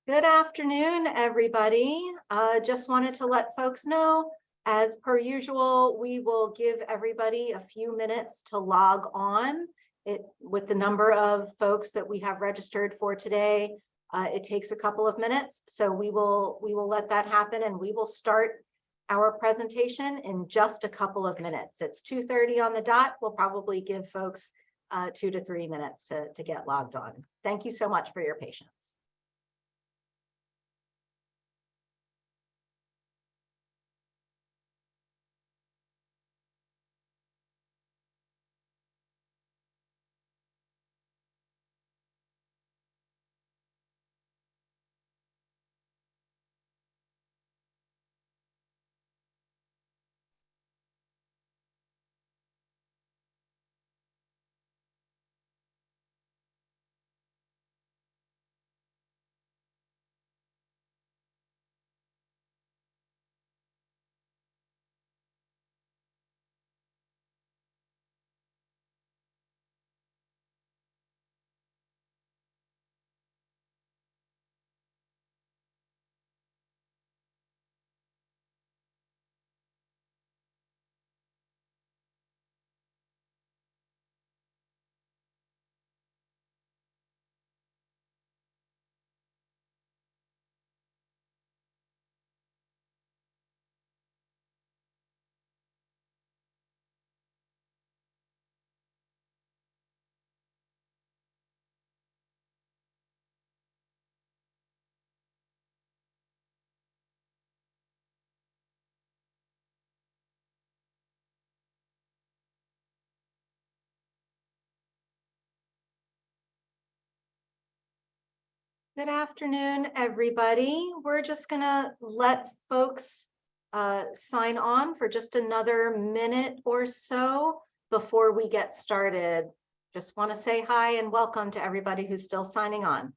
Good afternoon, everybody. Just wanted to let folks know, as per usual, we will give everybody a few minutes to log on. With the number of folks that we have registered for today, it takes a couple of minutes. So we will let that happen, and we will start our presentation in just a couple of minutes. It's 2:30 on the dot. We'll probably give folks 2 to 3 minutes to get logged on. Thank you so much for your patience. Good afternoon, everybody. We're just gonna let folks sign on for just another minute or so before we get started. Just want to say hi and welcome to everybody who's still signing on.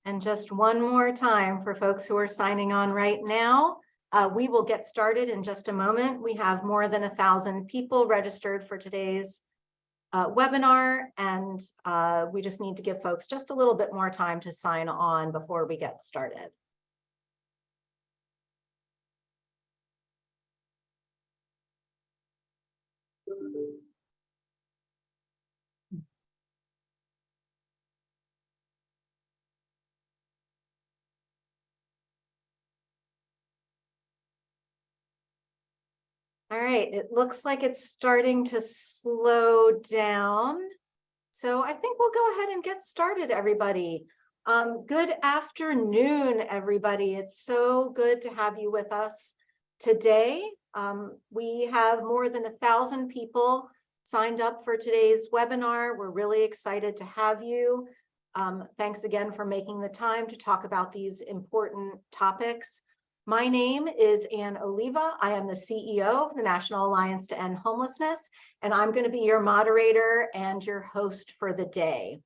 And just one more time for folks who are signing on right now, we will get started in just a moment. We have more than 1,000 people registered for today's webinar, and we just need to give folks just a little bit more time to sign on before we get started. All right, it looks like it's starting to slow down. So I think we'll go ahead and get started, everybody. Good afternoon, everybody. It's so good to have you with us today. We have more than 1,000 people signed up for today's webinar. We're really excited to have you. Thanks again for making the time to talk about these important topics. My name is Ann Oliva. I am the CEO of the National Alliance to End Homelessness, and I'm going to be your moderator and your host for the day.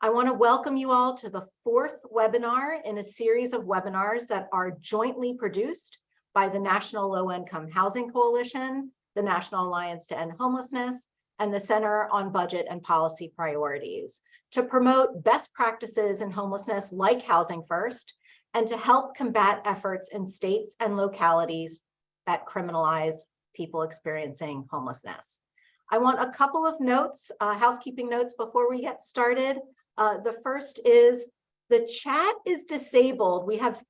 I want to welcome you all to the 4th webinar in a series of webinars that are jointly produced by the National Low Income Housing Coalition, the National Alliance to End Homelessness, and the Center on Budget and Policy Priorities to promote best practices in homelessness like Housing First, and to help combat efforts in states and localities that criminalize people experiencing homelessness. I want a couple of notes, housekeeping notes before we get started. The first is the chat is disabled. We have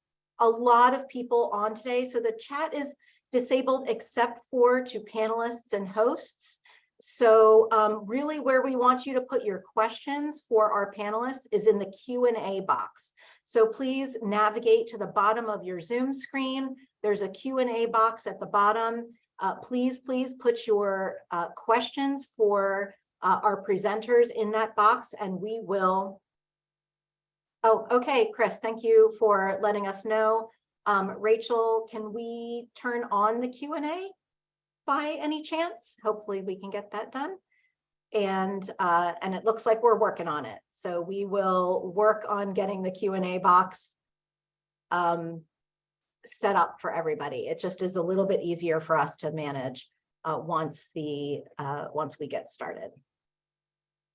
a lot of people on today, so the chat is disabled except for to panelists and hosts. So really where we want you to put your questions for our panelists is in the Q&A box. So please navigate to the bottom of your Zoom screen. There's a Q&A box at the bottom. Please put your questions for our presenters in that box, and we will Oh, okay, Chris, thank you for letting us know. Rachel, can we turn on the Q&A by any chance? Hopefully we can get that done. And it looks like we're working on it. So we will work on getting the Q&A box set up for everybody. It just is a little bit easier for us to manage once we get started.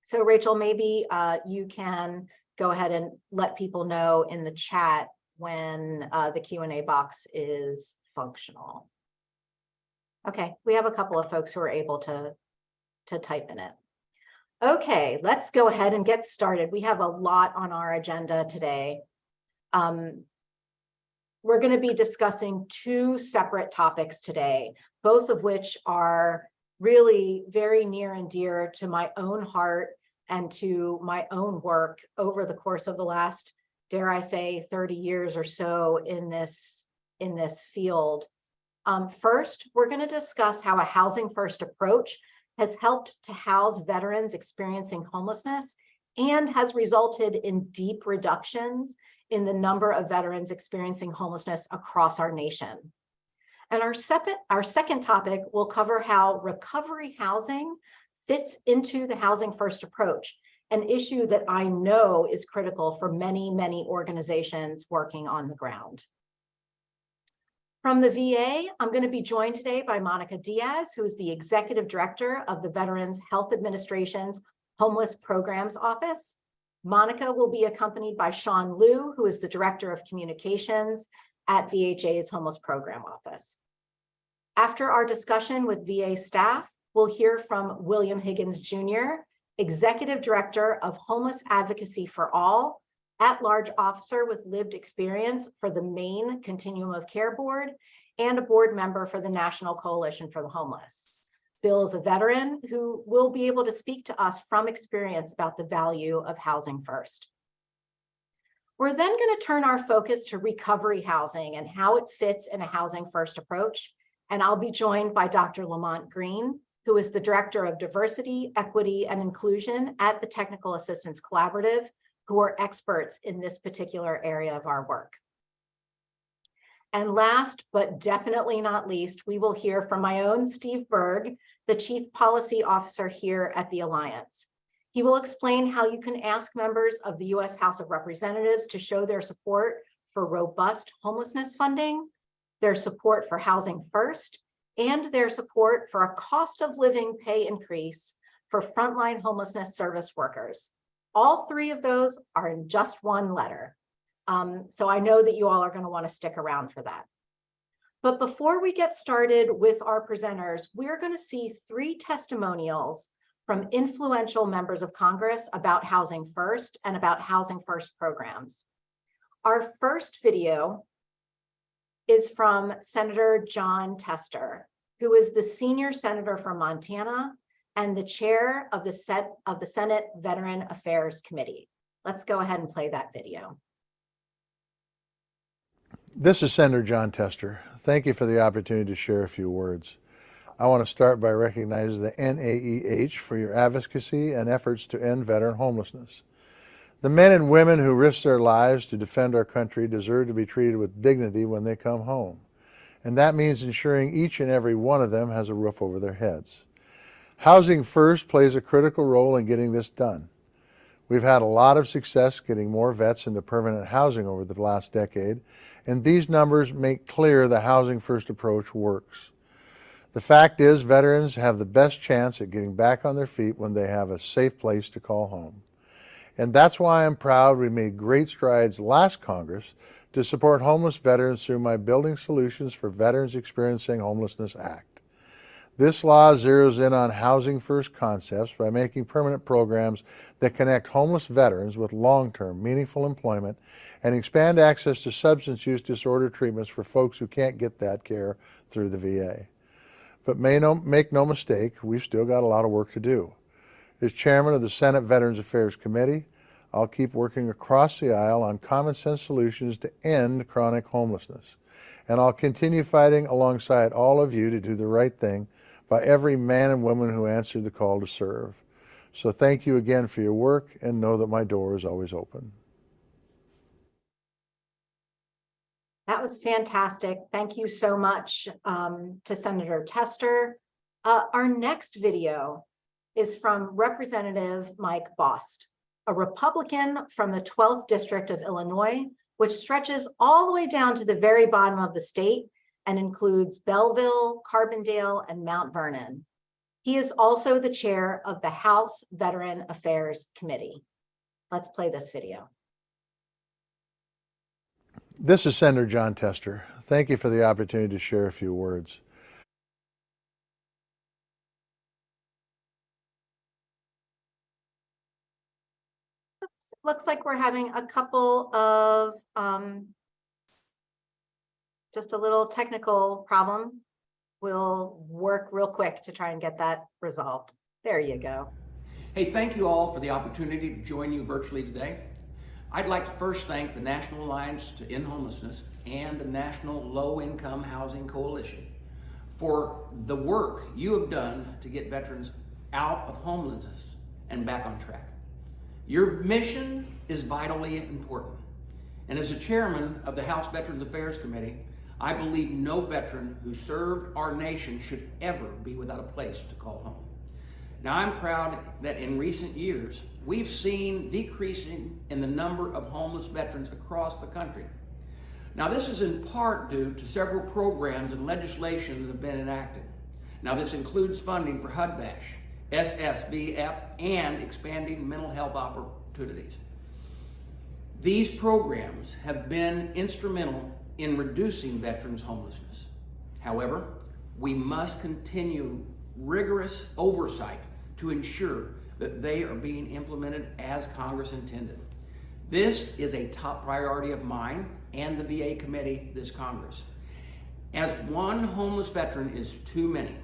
So Rachel, maybe you can go ahead and let people know in the chat when the Q&A box is functional. Okay, we have a couple of folks who are able to type in it. Okay, let's go ahead and get started. We have a lot on our agenda today. We're going to be discussing two separate topics today, both of which are really very near and dear to my own heart and to my own work over the course of the last, dare I say, 30 years or so in this field. First, we're going to discuss how a housing first approach has helped to house veterans experiencing homelessness and has resulted in deep reductions in the number of veterans experiencing homelessness across our nation. And our second topic will cover how recovery housing fits into the housing first approach, an issue that I know is critical for many, many organizations working on the ground. From the VA, I'm going to be joined today by Monica Diaz, who is the Executive Director of the Veterans Health Administration's Homeless Programs Office. Monica will be accompanied by Sean Liu, who is the Director of Communications at VHA's Homeless Program Office. After our discussion with VA staff, we'll hear from William Higgins Jr., Executive Director of Homeless Advocacy for All, at-large officer with lived experience for the Maine Continuum of Care Board, and a board member for the National Coalition for the Homeless. Bill is a veteran who will be able to speak to us from experience about the value of housing first. We're then going to turn our focus to recovery housing and how it fits in a housing first approach. And I'll be joined by Dr. Lamont Green, who is the Director of Diversity, Equity, and Inclusion at the Technical Assistance Collaborative, who are experts in this particular area of our work. And last, but definitely not least, we will hear from my own Steve Berg, the Chief Policy Officer here at the Alliance. He will explain how you can ask members of the U.S. House of Representatives to show their support for robust homelessness funding, their support for housing first, and their support for a cost of living pay increase for frontline homelessness service workers. All three of those are in just one letter. So I know that you all are going to want to stick around for that. But before we get started with our presenters, we're going to see three testimonials from influential members of Congress about Housing First and about Housing First programs. Our first video is from Senator Jon Tester, who is the senior senator from Montana and the chair of the Senate Veteran Affairs Committee. Let's go ahead and play that video. This is Senator Jon Tester. Thank you for the opportunity to share a few words. I want to start by recognizing the NAEH for your advocacy and efforts to end veteran homelessness. The men and women who risk their lives to defend our country deserve to be treated with dignity when they come home. And that means ensuring each and every one of them has a roof over their heads. Housing First plays a critical role in getting this done. We've had a lot of success getting more vets into permanent housing over the last decade, and these numbers make clear the Housing First approach works. The fact is, veterans have the best chance at getting back on their feet when they have a safe place to call home. And that's why I'm proud we made great strides last Congress to support homeless veterans through my Building Solutions for Veterans Experiencing Homelessness Act. This law zeroes in on Housing First concepts by making permanent programs that connect homeless veterans with long-term, meaningful employment and expand access to substance use disorder treatments for folks who can't get that care through the VA. But make no mistake, we've still got a lot of work to do. As chairman of the Senate Veterans Affairs Committee, I'll keep working across the aisle on common sense solutions to end chronic homelessness. And I'll continue fighting alongside all of you to do the right thing by every man and woman who answered the call to serve. So thank you again for your work, and know that my door is always open. That was fantastic. Thank you so much to Senator Tester. Our next video is from Representative Mike Bost, a Republican from the 12th District of Illinois, which stretches all the way down to the very bottom of the state and includes Belleville, Carbondale, and Mount Vernon. He is also the chair of the House Veteran Affairs Committee. Let's play this video. This is Senator Jon Tester. Thank you for the opportunity to share a few words. Looks like we're having a couple of, just a little technical problem. We'll work real quick to try and get that resolved. There you go. Hey, thank you all for the opportunity to join you virtually today. I'd like to first thank the National Alliance to End Homelessness and the National Low Income Housing Coalition for the work you have done to get veterans out of homelessness and back on track. Your mission is vitally important. And as a chairman of the House Veterans Affairs Committee, I believe no veteran who served our nation should ever be without a place to call home. Now, I'm proud that in recent years, we've seen decreasing in the number of homeless veterans across the country. Now, this is in part due to several programs and legislation that have been enacted. Now, this includes funding for HUD-VASH, SSVF, and expanding mental health opportunities. These programs have been instrumental in reducing veterans' homelessness. However, we must continue rigorous oversight to ensure that they are being implemented as Congress intended. This is a top priority of mine and the VA committee this Congress. As one homeless veteran is too many,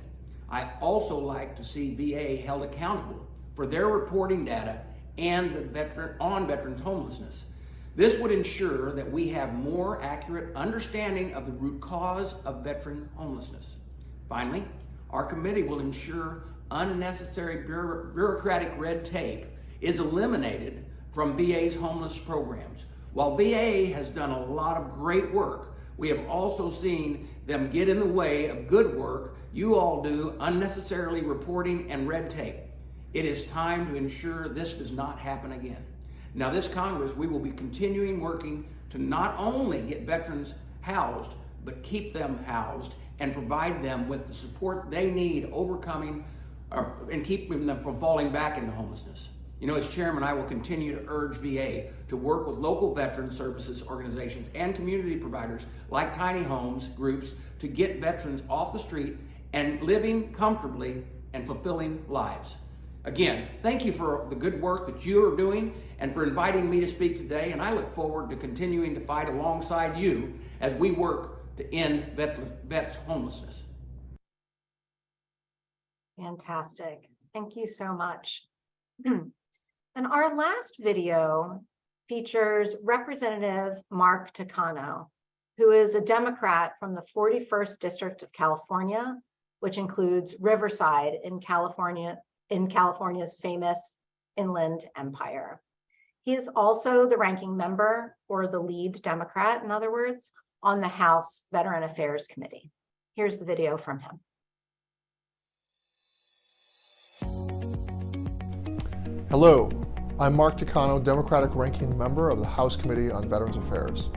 I also like to see VA held accountable for their reporting data and the veterans' homelessness. This would ensure that we have more accurate understanding of the root cause of veteran homelessness. Finally, our committee will ensure unnecessary bureaucratic red tape is eliminated from VA's homeless programs. While VA has done a lot of great work, we have also seen them get in the way of good work you all do, unnecessarily reporting and red tape. It is time to ensure this does not happen again. Now, this Congress, we will be continuing working to not only get veterans housed, but keep them housed and provide them with the support they need overcoming and keeping them from falling back into homelessness. You know, as chairman, I will continue to urge VA to work with local veteran services organizations and community providers like tiny homes groups to get veterans off the street and living comfortably and fulfilling lives. Again, thank you for the good work that you are doing and for inviting me to speak today, and I look forward to continuing to fight alongside you as we work to end vets' homelessness. Fantastic. Thank you so much. And our last video features Representative Mark Takano, who is a Democrat from the 41st District of California, which includes Riverside in California's famous Inland Empire. He is also the ranking member, or the lead Democrat, in other words, on the House Veteran Affairs Committee. Here's the video from him. Hello, I'm Mark Takano, Democratic ranking member of the House Committee on Veterans Affairs.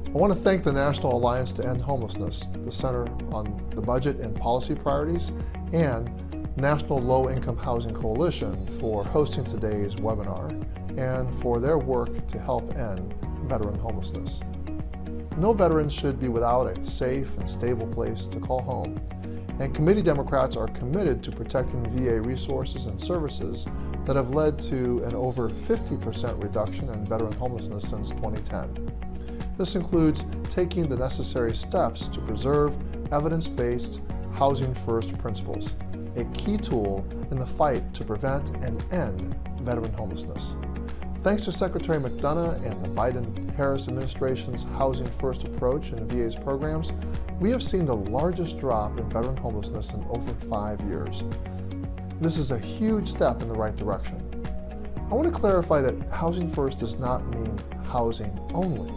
I want to thank the National Alliance to End Homelessness, the Center on the Budget and Policy Priorities, and National Low Income Housing Coalition for hosting today's webinar and for their work to help end veteran homelessness. No veteran should be without a safe and stable place to call home, and committee Democrats are committed to protecting VA resources and services that have led to an over 50% reduction in veteran homelessness since 2010. This includes taking the necessary steps to preserve evidence-based housing first principles, a key tool in the fight to prevent and end veteran homelessness. Thanks to Secretary McDonough and the Biden-Harris administration's Housing First approach in VA's programs, we have seen the largest drop in veteran homelessness in over 5 years. This is a huge step in the right direction. I want to clarify that Housing First does not mean housing only.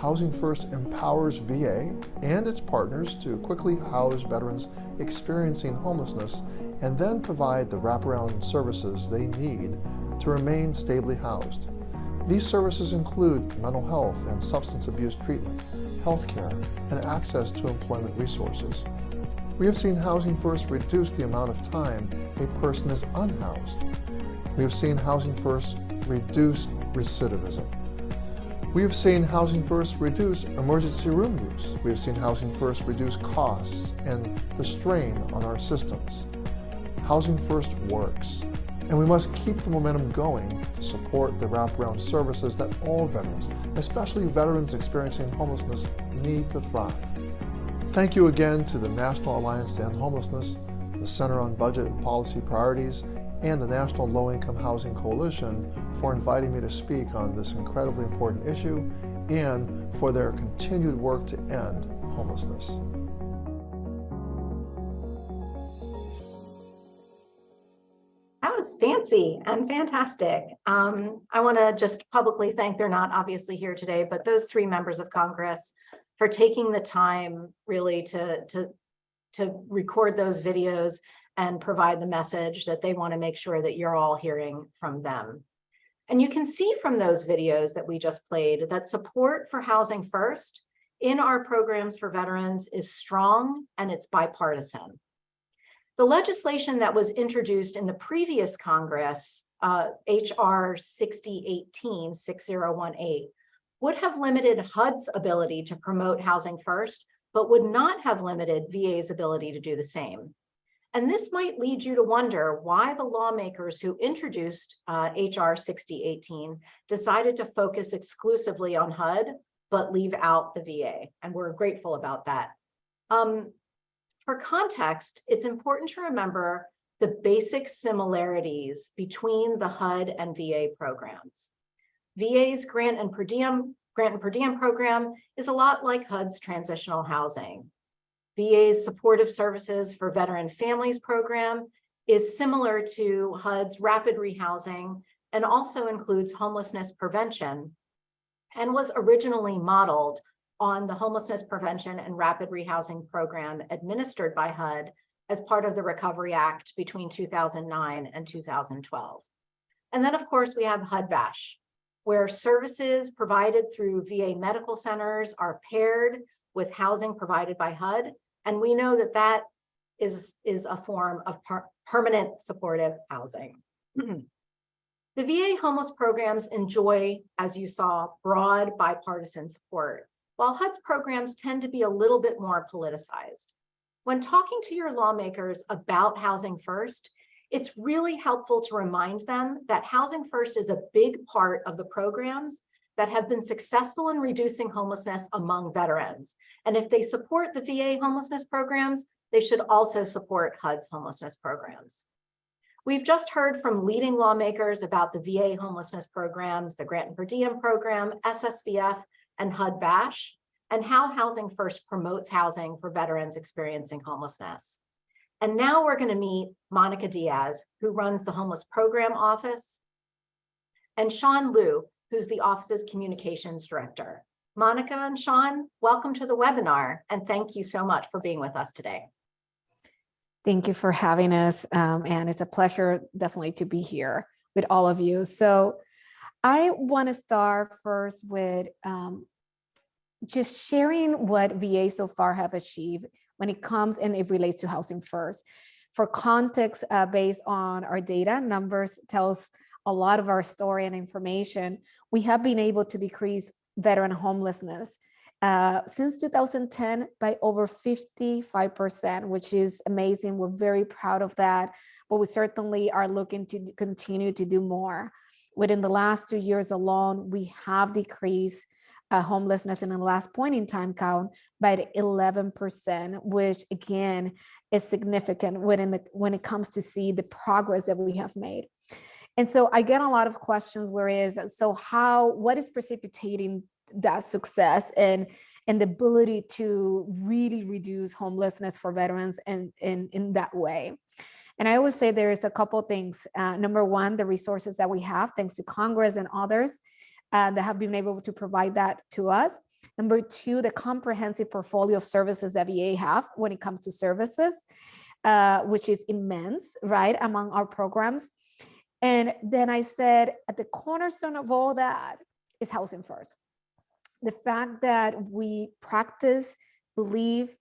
Housing First empowers VA and its partners to quickly house veterans experiencing homelessness and then provide the wraparound services they need to remain stably housed. These services include mental health and substance abuse treatment, healthcare, and access to employment resources. We have seen Housing First reduce the amount of time a person is unhoused. We have seen Housing First reduce recidivism. We have seen Housing First reduce emergency room use. We have seen Housing First reduce costs and the strain on our systems. Housing First works, and we must keep the momentum going to support the wraparound services that all veterans, especially veterans experiencing homelessness, need to thrive. Thank you again to the National Alliance to End Homelessness, the Center on Budget and Policy Priorities, and the National Low-Income Housing Coalition for inviting me to speak on this incredibly important issue and for their continued work to end homelessness. That was fancy and fantastic. I want to just publicly thank, they're not obviously here today, but those three members of Congress for taking the time really to record those videos and provide the message that they want to make sure that you're all hearing from them. And you can see from those videos that we just played that support for Housing First in our programs for veterans is strong and it's bipartisan. The legislation that was introduced in the previous Congress, HR 6018, would have limited HUD's ability to promote Housing First, but would not have limited VA's ability to do the same. And this might lead you to wonder why the lawmakers who introduced HR 6018 decided to focus exclusively on HUD, but leave out the VA. And we're grateful about that. For context, it's important to remember the basic similarities between the HUD and VA programs. VA's grant and per diem program is a lot like HUD's transitional housing. VA's supportive services for veteran families program is similar to HUD's rapid rehousing and also includes homelessness prevention and was originally modeled on the homelessness prevention and rapid rehousing program administered by HUD as part of the Recovery Act between 2009 and 2012. And then of course we have HUD-VASH, where services provided through VA medical centers are paired with housing provided by HUD. And we know that that is a form of permanent supportive housing. The VA homeless programs enjoy, as you saw, broad bipartisan support, while HUD's programs tend to be a little bit more politicized. When talking to your lawmakers about Housing First, it's really helpful to remind them that Housing First is a big part of the programs that have been successful in reducing homelessness among veterans. And if they support the VA homelessness programs, they should also support HUD's homelessness programs. We've just heard from leading lawmakers about the VA homelessness programs, the Grant and Per Diem program, SSVF, and HUD-VASH, and how Housing First promotes housing for veterans experiencing homelessness. And now we're going to meet Monica Diaz, who runs the Homeless Program Office, and Sean Liu, who's the office's communications director. Monica and Sean, welcome to the webinar, and thank you so much for being with us today. Thank you for having us, and it's a pleasure definitely to be here with all of you. So I want to start first with just sharing what VA so far have achieved when it comes and it relates to Housing First. For context, based on our data, numbers tells a lot of our story and information. We have been able to decrease veteran homelessness since 2010 by over 55%, which is amazing. We're very proud of that, but we certainly are looking to continue to do more. Within the last 2 years alone, we have decreased homelessness in the last point in time count by 11%, which again is significant when it comes to see the progress that we have made. And so I get a lot of questions what is precipitating that success and the ability to really reduce homelessness for veterans in that way. And I always say there's a couple of things. Number one, the resources that we have, thanks to Congress and others that have been able to provide that to us. Number two, the comprehensive portfolio of services that VA have when it comes to services, which is immense, right, among our programs. And then I said, at the cornerstone of all that is housing first. The fact that we practice, believe,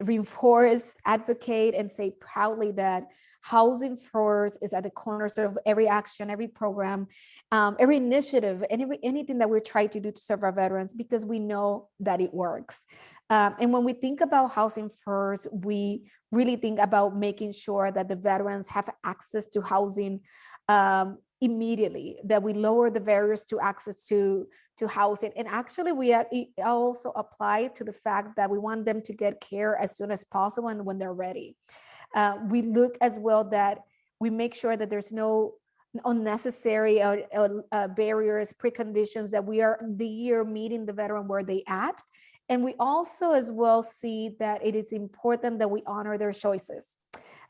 reinforce, advocate, and say proudly that housing first is at the cornerstone of every action, every program, every initiative, anything that we're trying to do to serve our veterans, because we know that it works. And when we think about housing first, we really think about making sure that the veterans have access to housing immediately, that we lower the barriers to access to housing. And actually, we also apply to the fact that we want them to get care as soon as possible and when they're ready. We look as well that we make sure that there's no unnecessary barriers, preconditions, that we are meeting the veteran where they at. And we also as well see that it is important that we honor their choices.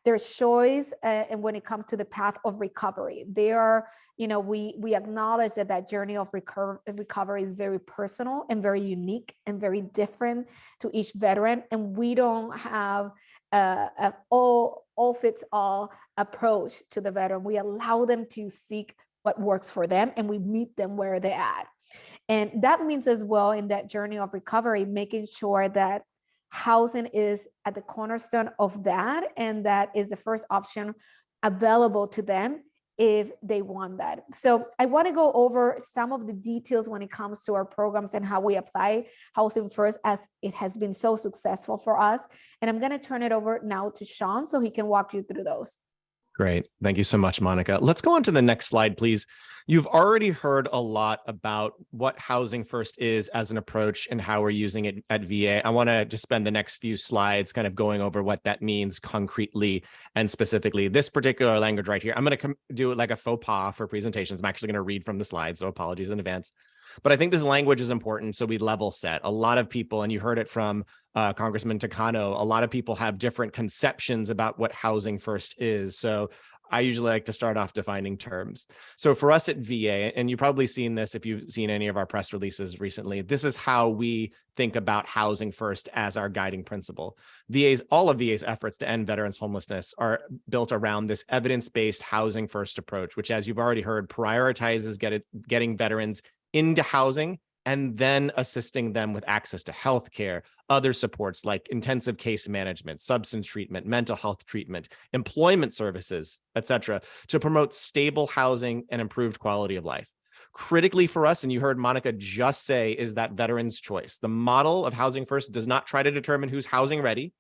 Their choice, and when it comes to the path of recovery, they are, we acknowledge that journey of recovery is very personal and very unique and very different to each veteran. And we don't have an all fits all approach to the veteran. We allow them to seek what works for them, and we meet them where they're at. And that means as well, in that journey of recovery, making sure that housing is at the cornerstone of that, and that is the first option available to them if they want that. So I want to go over some of the details when it comes to our programs and how we apply housing first, as it has been so successful for us. And I'm going to turn it over now to Sean so he can walk you through those. Great. Thank you so much, Monica. Let's go on to the next slide, please. You've already heard a lot about what Housing First is as an approach and how we're using it at VA. I want to just spend the next few slides kind of going over what that means concretely and specifically. This particular language right here, I'm going to do it like a faux pas for presentations. I'm actually going to read from the slides, so apologies in advance. But I think this language is important, so we level set. A lot of people, and you heard it from Congressman Takano, a lot of people have different conceptions about what Housing First is. So I usually like to start off defining terms. So for us at VA, and you've probably seen this if you've seen any of our press releases recently, this is how we think about Housing First as our guiding principle. All of VA's efforts to end veterans' homelessness are built around this evidence-based Housing First approach, which, as you've already heard, prioritizes getting veterans into housing and then assisting them with access to healthcare, other supports like intensive case management, substance treatment, mental health treatment, employment services, etc., to promote stable housing and improved quality of life. Critically for us, and you heard Monica just say, is that veterans' choice. The model of Housing First does not try to determine who's housing ready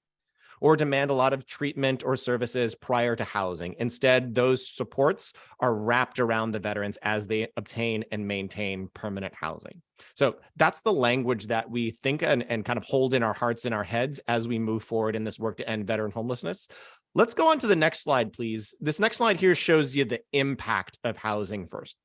or demand a lot of treatment or services prior to housing. Instead, those supports are wrapped around the veterans as they obtain and maintain permanent housing. So that's the language that we think and kind of hold in our hearts and our heads as we move forward in this work to end veteran homelessness. Let's go on to the next slide, please. This next slide here shows you the impact of Housing First.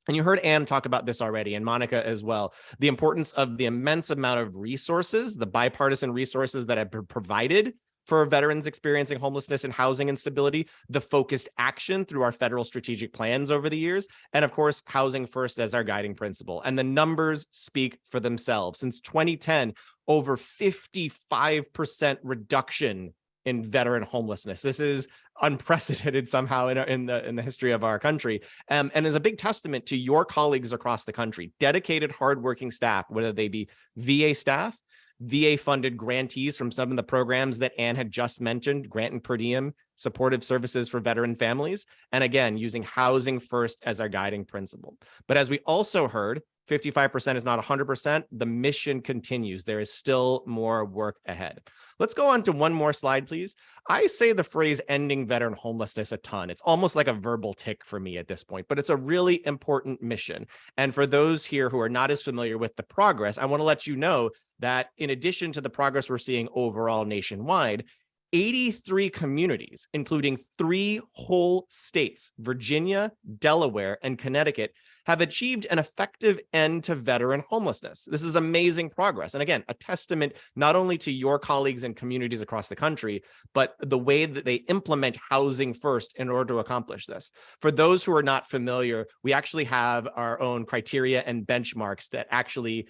And you heard Anne talk about this already, and Monica as well, the importance of the immense amount of resources, the bipartisan resources that have been provided for veterans experiencing homelessness and housing instability, the focused action through our federal strategic plans over the years, and of course, Housing First as our guiding principle. And the numbers speak for themselves. Since 2010, over 55% reduction in veteran homelessness. This is unprecedented somehow in the history of our country, and is a big testament to your colleagues across the country, dedicated, hardworking staff, whether they be VA staff, VA-funded grantees from some of the programs that Anne had just mentioned, grant and per diem, supportive services for veteran families, and again, using Housing First as our guiding principle. But as we also heard, 55% is not 100%. The mission continues. There is still more work ahead. Let's go on to one more slide, please. I say the phrase ending veteran homelessness a ton. It's almost like a verbal tick for me at this point, but it's a really important mission. And for those here who are not as familiar with the progress, I want to let you know that in addition to the progress we're seeing overall nationwide, 83 communities, including 3 whole states, Virginia, Delaware, and Connecticut, have achieved an effective end to veteran homelessness. This is amazing progress. And again, a testament not only to your colleagues and communities across the country, but the way that they implement Housing First in order to accomplish this. For those who are not familiar, we actually have our own criteria and benchmarks that actually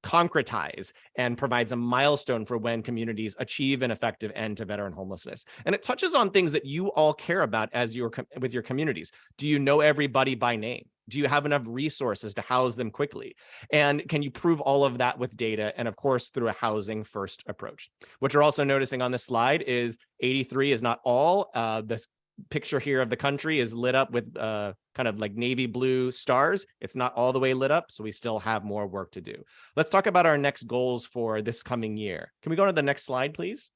concretize and provides a milestone for when communities achieve an effective end to veteran homelessness. And it touches on things that you all care about as with your communities. Do you know everybody by name? Do you have enough resources to house them quickly? And can you prove all of that with data? And of course, through a housing first approach. What you're also noticing on this slide is 83 is not all. This picture here of the country is lit up with kind of like navy blue stars. It's not all the way lit up, so we still have more work to do. Let's talk about our next goals for this coming year. Can we go to the next slide, please?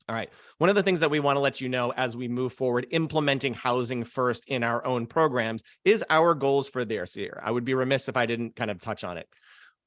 All right. One of the things that we want to let you know as we move forward implementing housing first in our own programs is our goals for this year. I would be remiss if I didn't kind of touch on it.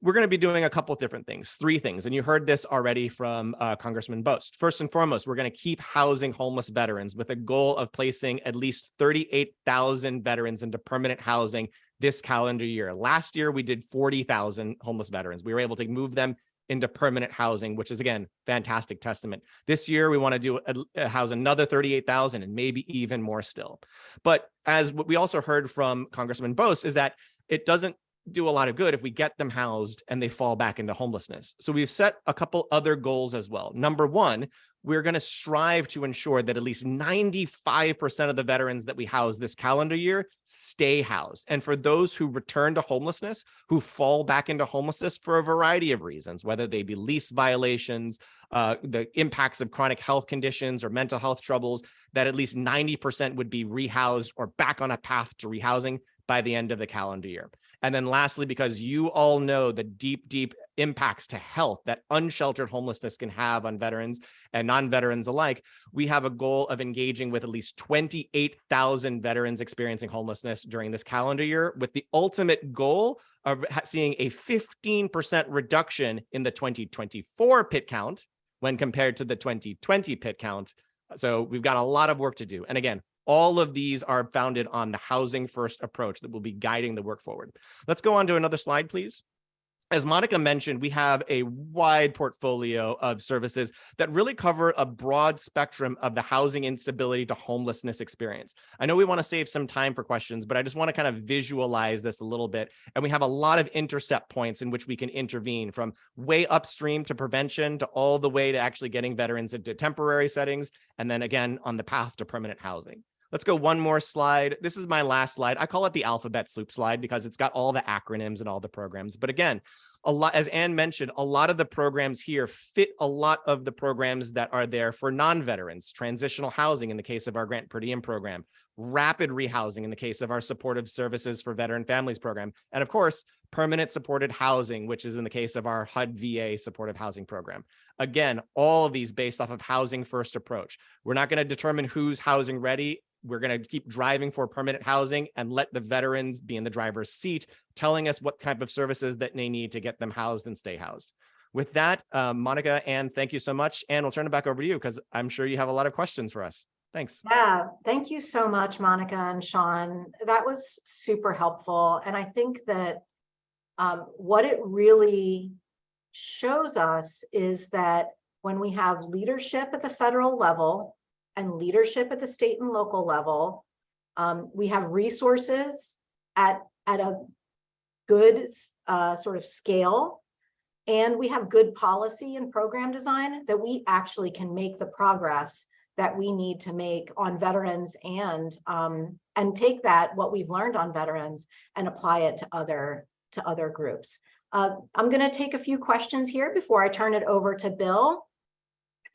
We're going to be doing a couple of different things, 3 things. And you heard this already from Congressman Bost. First and foremost, we're going to keep housing homeless veterans with a goal of placing at least 38,000 veterans into permanent housing this calendar year. Last year, we did 40,000 homeless veterans. We were able to move them into permanent housing, which is, again, fantastic testament. This year, we want to house another 38,000 and maybe even more still. But as what we also heard from Congressman Bost is that it doesn't do a lot of good if we get them housed and they fall back into homelessness. So we've set a couple other goals as well. Number one, we're going to strive to ensure that at least 95% of the veterans that we house this calendar year stay housed. And for those who return to homelessness, who fall back into homelessness for a variety of reasons, whether they be lease violations, the impacts of chronic health conditions or mental health troubles, that at least 90% would be rehoused or back on a path to rehousing by the end of the calendar year. And then lastly, because you all know the deep, deep impacts to health that unsheltered homelessness can have on veterans and non-veterans alike, we have a goal of engaging with at least 28,000 veterans experiencing homelessness during this calendar year, with the ultimate goal of seeing a 15% reduction in the 2024 PIT count when compared to the 2020 PIT count. So we've got a lot of work to do. And again, all of these are founded on the housing first approach that will be guiding the work forward. Let's go on to another slide, please. As Monica mentioned, we have a wide portfolio of services that really cover a broad spectrum of the housing instability to homelessness experience. I know we want to save some time for questions, but I just want to kind of visualize this a little bit. And we have a lot of intercept points in which we can intervene, from way upstream to prevention to all the way to actually getting veterans into temporary settings, and then again on the path to permanent housing. Let's go one more slide. This is my last slide. I call it the alphabet soup slide because it's got all the acronyms and all the programs. But again, a lot, as Ann mentioned, a lot of the programs here fit a lot of the programs that are there for non-veterans: transitional housing in the case of our grant per diem program, rapid rehousing in the case of our supportive services for veteran families program, and of course, permanent supported housing, which is in the case of our HUD VA supportive housing program. Again, all of these based off of housing first approach. We're not going to determine who's housing ready. We're going to keep driving for permanent housing and let the veterans be in the driver's seat, telling us what type of services that they need to get them housed and stay housed. With that, Monica, Ann, thank you so much. Ann, we'll turn it back over to you because I'm sure you have a lot of questions for us. Thanks. Yeah, thank you so much, Monica and Sean. That was super helpful. And I think that what it really shows us is that when we have leadership at the federal level and leadership at the state and local level, we have resources at a good sort of scale, and we have good policy and program design, that we actually can make the progress that we need to make on veterans, and take that, what we've learned on veterans, and apply it to other groups. I'm going to take a few questions here before I turn it over to Bill.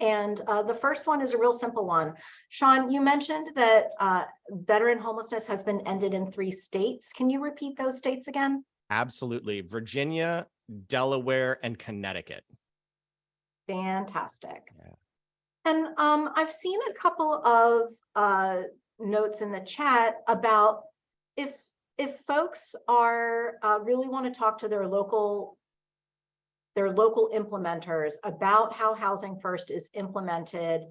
And the first one is a real simple one. Sean, you mentioned that veteran homelessness has been ended in 3 states. Can you repeat those states again? Absolutely. Virginia, Delaware, and Connecticut. Fantastic. Yeah. And I've seen a couple of notes in the chat about if folks are really want to talk to their local implementers about how Housing First is implemented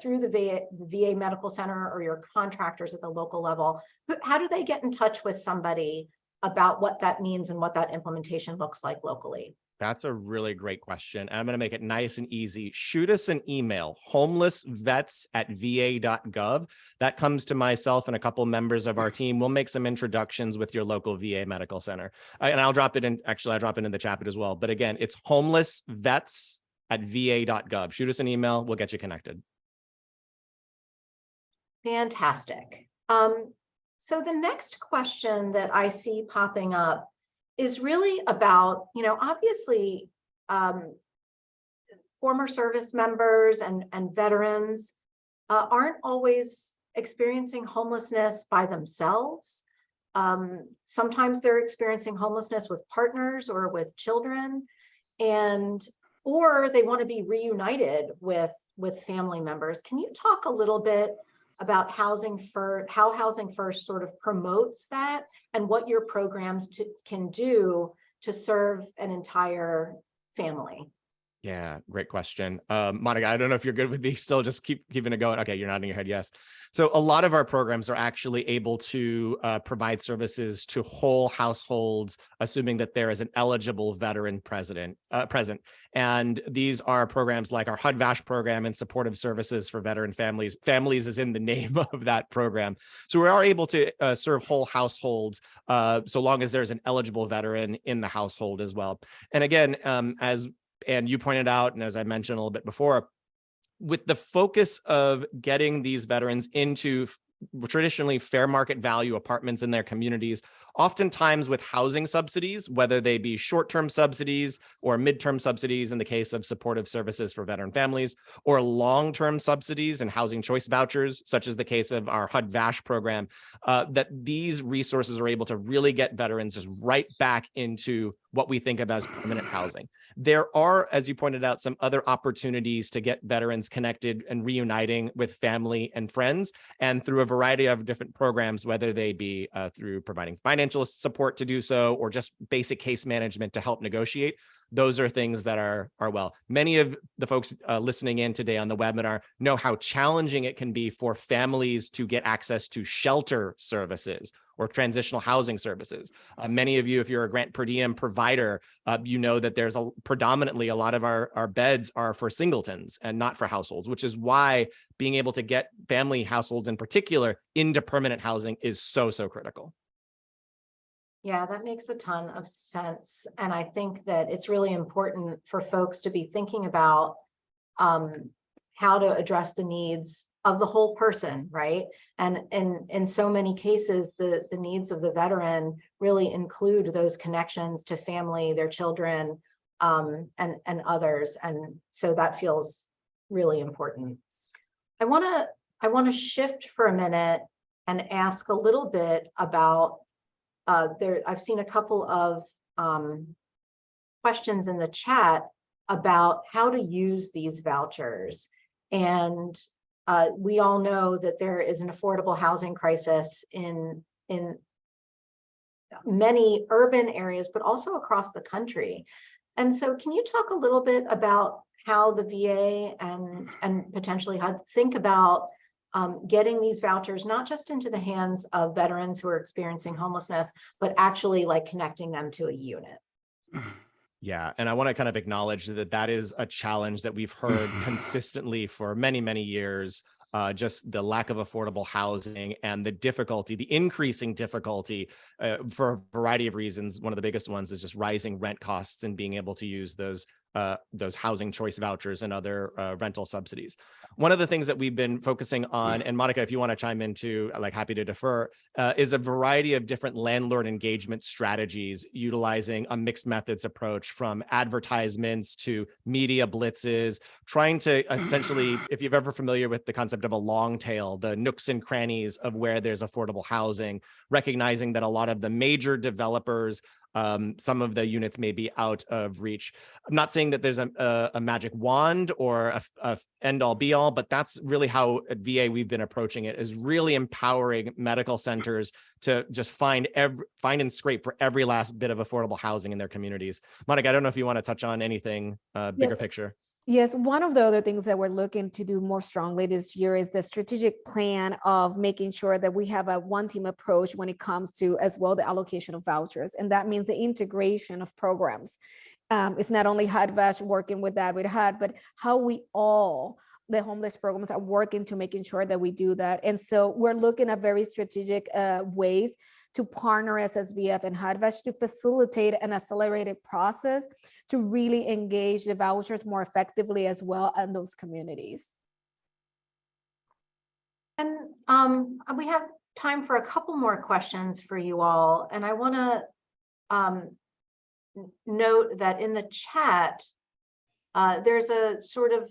through the VA Medical Center or your contractors at the local level, how do they get in touch with somebody about what that means and what that implementation looks like locally? That's a really great question. And I'm going to make it nice and easy. Shoot us an email, homelessvets@va.gov. That comes to myself and a couple members of our team. We'll make some introductions with your local VA medical center. And I'll drop it in. Actually, I'll drop it in the chat as well. But again, it's homelessvets@va.gov. Shoot us an email. We'll get you connected. Fantastic. So the next question that I see popping up is really about, obviously, former service members and veterans aren't always experiencing homelessness by themselves. Sometimes they're experiencing homelessness with partners or with children, or they want to be reunited with family members. Can you talk a little bit about how Housing First sort of promotes that, and what your programs can do to serve an entire family? Yeah, great question. Monica, I don't know if you're good with these still, just keeping it going. Okay, you're nodding your head, yes. So a lot of our programs are actually able to provide services to whole households, assuming that there is an eligible veteran present. And these are programs like our HUD-VASH program and supportive services for veteran families. Families is in the name of that program. So we are able to serve whole households so long as there's an eligible veteran in the household as well. And again, and you pointed out, and as I mentioned a little bit before, with the focus of getting these veterans into traditionally fair market value apartments in their communities, oftentimes with housing subsidies, whether they be short-term subsidies or midterm subsidies in the case of supportive services for veteran families, or long-term subsidies and housing choice vouchers, such as the case of our HUD-VASH program, that these resources are able to really get veterans just right back into what we think of as permanent housing. There are, as you pointed out, some other opportunities to get veterans connected and reuniting with family and friends, and through a variety of different programs, whether they be through providing financial support to do so, or just basic case management to help negotiate. Those are things that are well. Many of the folks listening in today on the webinar know how challenging it can be for families to get access to shelter services or transitional housing services. Many of you, if you're a grant per diem provider, you know that there's predominantly a lot of our beds are for singletons and not for households, which is why being able to get family households in particular into permanent housing is so critical. Yeah, that makes a ton of sense. And I think that it's really important for folks to be thinking about how to address the needs of the whole person, right? And in so many cases, the needs of the veteran really include those connections to family, their children, and others. And so that feels really important. I want to shift for a minute and ask a little bit about I've seen a couple of questions in the chat about how to use these vouchers. And we all know that there is an affordable housing crisis in many urban areas, but also across the country. And so can you talk a little bit about how the VA and potentially HUD think about getting these vouchers, not just into the hands of veterans who are experiencing homelessness, but actually like connecting them to a unit? Yeah, and I want to kind of acknowledge that that is a challenge that we've heard consistently for many years. Just the lack of affordable housing and the increasing difficulty for a variety of reasons. One of the biggest ones is just rising rent costs and being able to use those housing choice vouchers and other rental subsidies. One of the things that we've been focusing on, and Monica, if you want to chime in too, like happy to defer, is a variety of different landlord engagement strategies utilizing a mixed methods approach, from advertisements to media blitzes, trying to essentially, if you're ever familiar with the concept of a long tail, the nooks and crannies of where there's affordable housing, recognizing that a lot of the major developers, some of the units may be out of reach. I'm not saying that there's a magic wand or a end all be all, but that's really how at VA we've been approaching it, is really empowering medical centers to just find and scrape for every last bit of affordable housing in their communities. Monica, I don't know if you want to touch on anything bigger picture. Yes, one of the other things that we're looking to do more strongly this year is the strategic plan of making sure that we have a one team approach when it comes to as well the allocation of vouchers. And that means the integration of programs. It's not only HUD-VASH working with that with HUD, but how we all the homeless programs are working to making sure that we do that. And so we're looking at very strategic ways to partner SSVF and HUD-VASH to facilitate an accelerated process to really engage the vouchers more effectively as well in those communities. And we have time for a couple more questions for you all. And I want to note that in the chat, there's a sort of,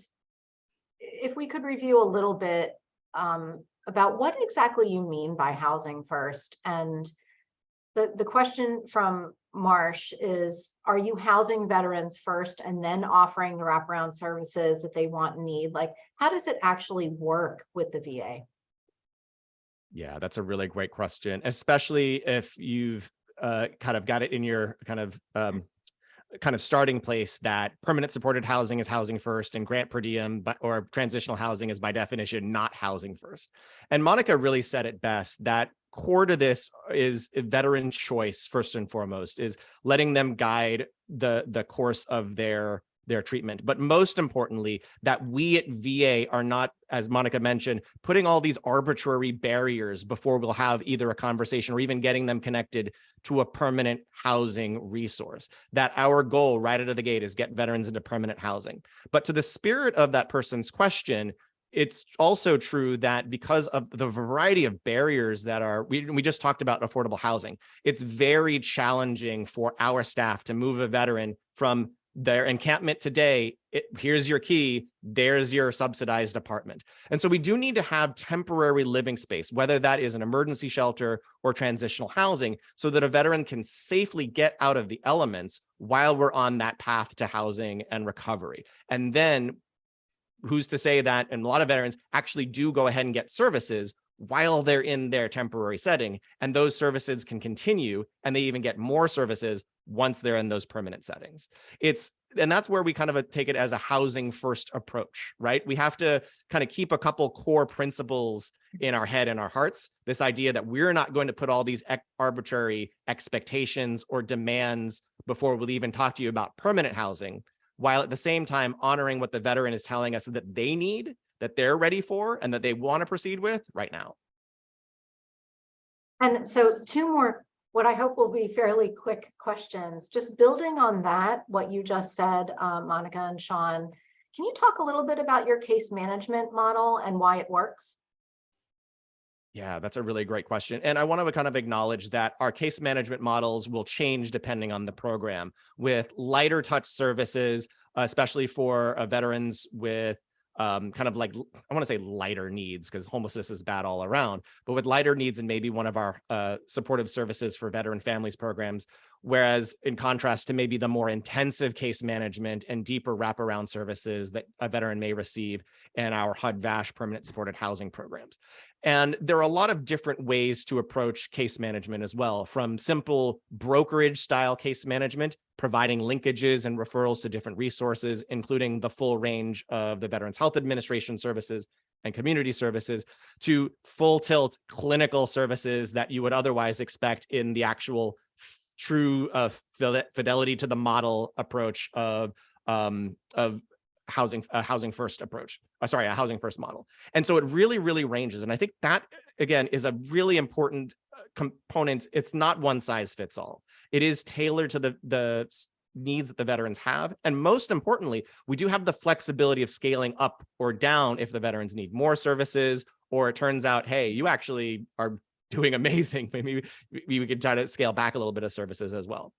if we could review a little bit about what exactly you mean by housing first. And the question from Marsh is, are you housing veterans first and then offering the wraparound services that they want and need? Like, how does it actually work with the VA? Yeah, that's a really great question, especially if you've kind of got it in your kind of starting place that permanent supported housing is housing first and grant per diem or transitional housing is by definition not housing first. And Monica really said it best, that core to this is veteran choice first and foremost, is letting them guide the course of their treatment. But most importantly, that we at VA are not, as Monica mentioned, putting all these arbitrary barriers before we'll have either a conversation or even getting them connected to a permanent housing resource. That our goal right out of the gate is get veterans into permanent housing. But to the spirit of that person's question, it's also true that because of the variety of barriers that are, we just talked about affordable housing, it's very challenging for our staff to move a veteran from their encampment today, here's your key, there's your subsidized apartment. And so we do need to have temporary living space, whether that is an emergency shelter or transitional housing, so that a veteran can safely get out of the elements while we're on that path to housing and recovery. And then who's to say that, and a lot of veterans actually do go ahead and get services while they're in their temporary setting, and those services can continue, and they even get more services once they're in those permanent settings. And that's where we kind of take it as a housing first approach, right? We have to kind of keep a couple core principles in our head and our hearts. This idea that we're not going to put all these arbitrary expectations or demands before we'll even talk to you about permanent housing, while at the same time honoring what the veteran is telling us that they need, that they're ready for, and that they want to proceed with right now. And so two more, what I hope will be fairly quick questions. Just building on that, what you just said, Monica and Sean, can you talk a little bit about your case management model and why it works? Yeah, that's a really great question. And I want to kind of acknowledge that our case management models will change depending on the program, with lighter touch services, especially for veterans with kind of like, I want to say lighter needs, because homelessness is bad all around, but with lighter needs and maybe one of our supportive services for veteran families programs. Whereas in contrast to maybe the more intensive case management and deeper wraparound services that a veteran may receive in our HUD-VASH permanent supported housing programs. And there are a lot of different ways to approach case management as well, from simple brokerage style case management, providing linkages and referrals to different resources, including the full range of the Veterans Health Administration services and community services, to full tilt clinical services that you would otherwise expect in the actual true fidelity to the model approach of housing first approach. A housing first model. And so it really, really ranges. And I think that, again, is a really important component. It's not one size fits all. It is tailored to the needs that the veterans have. And most importantly, we do have the flexibility of scaling up or down if the veterans need more services, or it turns out, hey, you actually are doing amazing. Maybe we could try to scale back a little bit of services as well.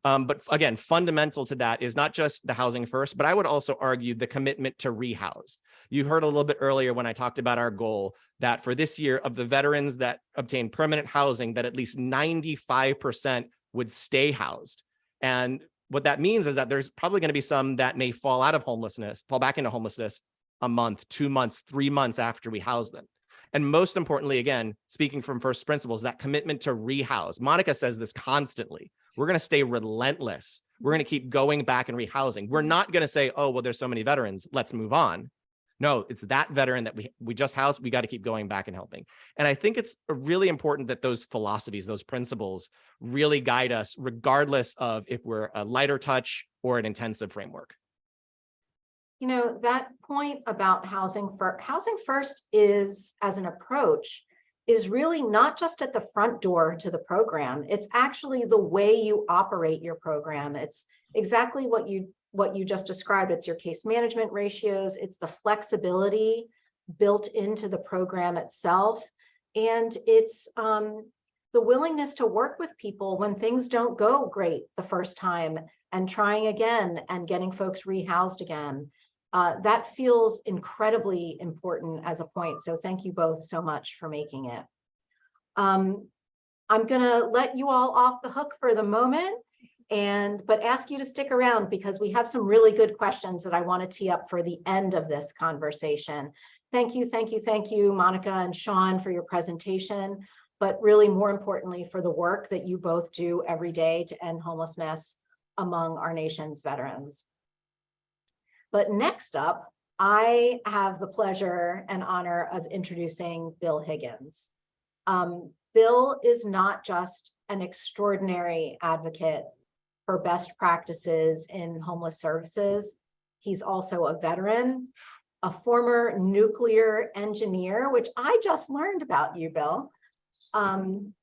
But again, fundamental to that is not just the housing first, but I would also argue the commitment to rehouse. You heard a little bit earlier when I talked about our goal that for this year, of the veterans that obtain permanent housing, that at least 95% would stay housed. And what that means is that there's probably going to be some that may fall back into homelessness a month, 2 months, 3 months after we house them. And most importantly, again, speaking from first principles, that commitment to rehouse. Monica says this constantly. We're going to stay relentless We're going to keep going back and rehousing. We're not going to say, oh, well, there's so many veterans, let's move on. No, it's that veteran that we just housed. We got to keep going back and helping. And I think it's really important that those philosophies, those principles really guide us regardless of if we're a lighter touch or an intensive framework. You know, that point about housing first is, as an approach, is really not just at the front door to the program. It's actually the way you operate your program. It's exactly what you just described. It's your case management ratios. It's the flexibility built into the program itself. And it's the willingness to work with people when things don't go great the first time and trying again and getting folks rehoused again. That feels incredibly important as a point. So thank you both so much for making it. I'm gonna let you all off the hook for the moment, but ask you to stick around because we have some really good questions that I want to tee up for the end of this conversation. Thank you, Monica and Sean, for your presentation, but really more importantly for the work that you both do every day to end homelessness among our nation's veterans. But next up, I have the pleasure and honor of introducing Bill Higgins. Bill is not just an extraordinary advocate for best practices in homeless services. He's also a veteran, a former nuclear engineer, which I just learned about you, Bill, and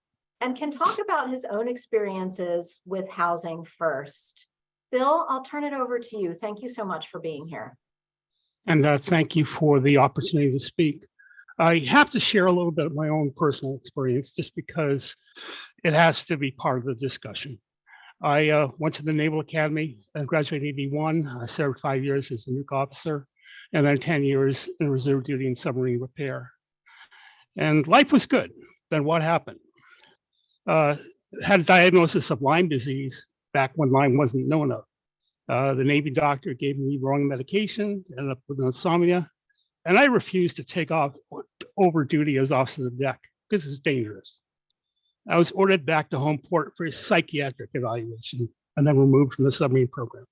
can talk about his own experiences with Housing First. Bill, I'll turn it over to you. Thank you so much for being here. And thank you for the opportunity to speak. I have to share a little bit of my own personal experience just because it has to be part of the discussion. I went to the Naval Academy and graduated in '81. I served 5 years as a nuke officer and then 10 years in reserve duty and submarine repair. And life was good. Then what happened? Had a diagnosis of Lyme disease back when Lyme wasn't known of. The Navy doctor gave me wrong medication, ended up with insomnia, and I refused to take over duty as officer of the deck because it's dangerous. I was ordered back to home port for a psychiatric evaluation and then removed from the submarine program.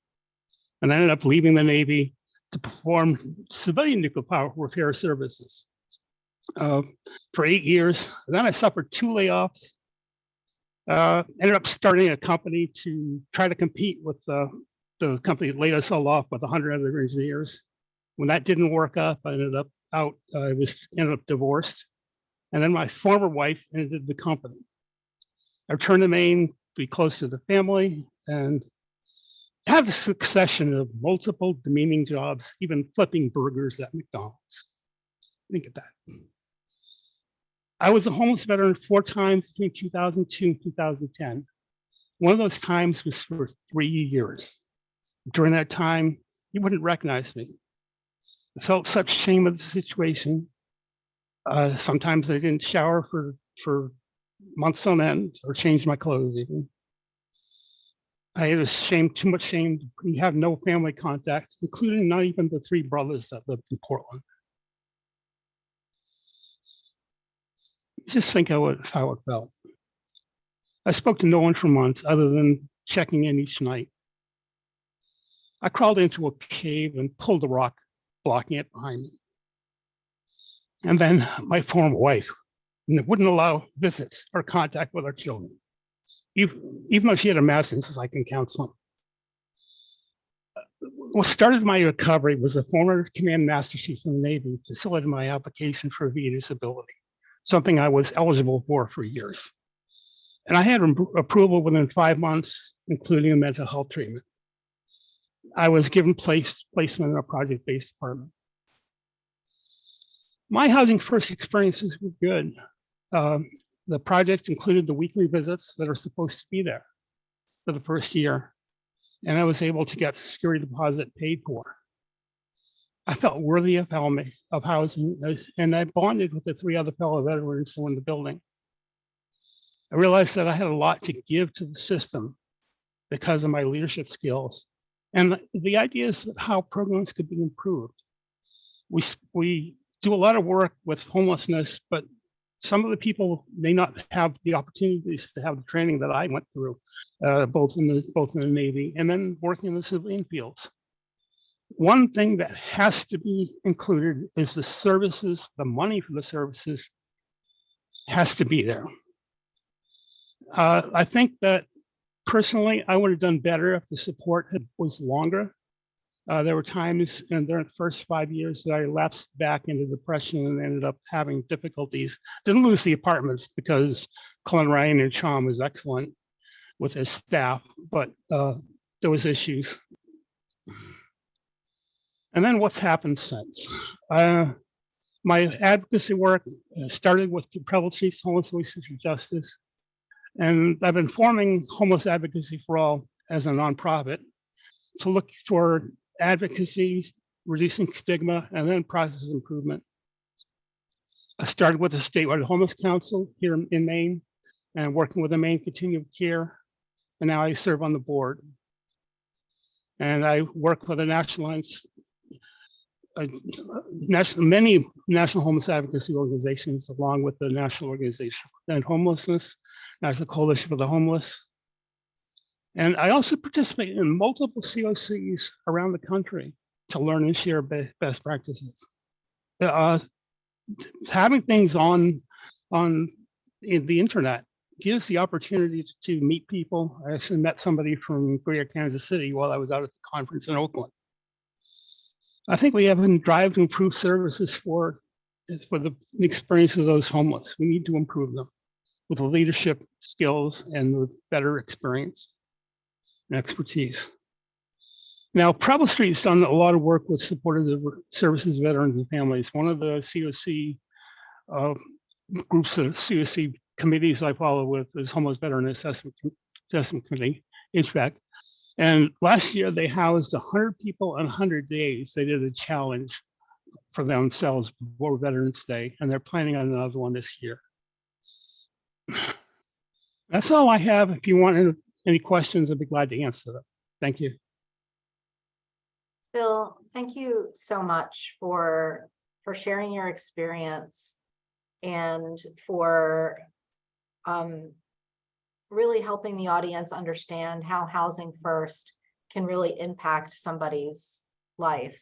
And I ended up leaving the Navy to perform civilian nuclear power repair services for 8 years. And then I suffered 2 layoffs. Ended up starting a company to try to compete with the company that laid us all off with 100 other engineers. When that didn't work out, I ended up divorced. And then my former wife ended the company. I returned to Maine to be close to the family and have a succession of multiple demeaning jobs, even flipping burgers at McDonald's. Think of that. I was a homeless veteran 4 times between 2002 and 2010. One of those times was for 3 years. During that time, you wouldn't recognize me. I felt such shame of the situation. Sometimes I didn't shower for months on end or change my clothes even. I had too much shame. We had no family contact, including not even the 3 brothers that lived in Portland. Just think how it felt. I spoke to no one for months other than checking in each night. I crawled into a cave and pulled a rock, blocking it behind me. And then my former wife wouldn't allow visits or contact with our children, even though she had a master's, as I can count some. What started my recovery was a former command master chief in the Navy facilitated my application for VA disability, something I was eligible for years. And I had approval within 5 months, including a mental health treatment. I was given placement in a project-based department. My Housing First experiences were good. The project included the weekly visits that are supposed to be there for the first year. And I was able to get security deposit paid for. I felt worthy of housing, and I bonded with the 3 other fellow veterans who were in the building. I realized that I had a lot to give to the system because of my leadership skills. And the idea is how programs could be improved. We do a lot of work with homelessness, but some of the people may not have the opportunities to have the training that I went through, both in the Navy and then working in the civilian fields. One thing that has to be included is the services, the money for the services has to be there. I think that personally, I would have done better if the support was longer. There were times during the first 5 years that I lapsed back into depression and ended up having difficulties. Didn't lose the apartments because Colin Ryan and Sean was excellent with his staff, but there was issues. And then what's happened since? My advocacy work started with the Preble Chiefs Homeless Voices for Justice. And I've been forming Homeless Advocacy for All as a nonprofit to look for advocacy, reducing stigma, and then process improvement. I started with the statewide homeless council here in Maine and working with the Maine Continuum of Care. And now I serve on the board. And I work with the National Alliance, many national homeless advocacy organizations, along with the National Organization to End Homelessness, National Coalition for the Homeless. And I also participate in multiple COCs around the country to learn and share best practices. Having things on the internet gives the opportunity to meet people. I actually met somebody from Greater Kansas City while I was out at the conference in Oakland. I think we have a drive to improve services for the experience of those homeless. We need to improve them with the leadership skills and with better experience and expertise. Now, Preble Street has done a lot of work with supportive services, veterans, and families. One of the COC groups of COC committees I follow with is Homeless Veteran Assessment Committee, HVAC. And last year they housed 100 people in 100 days. They did a challenge for themselves before Veterans Day, and they're planning on another one this year. That's all I have. If you want any questions, I'd be glad to answer them. Thank you. Bill, thank you so much for sharing your experience and for really helping the audience understand how Housing First can really impact somebody's life.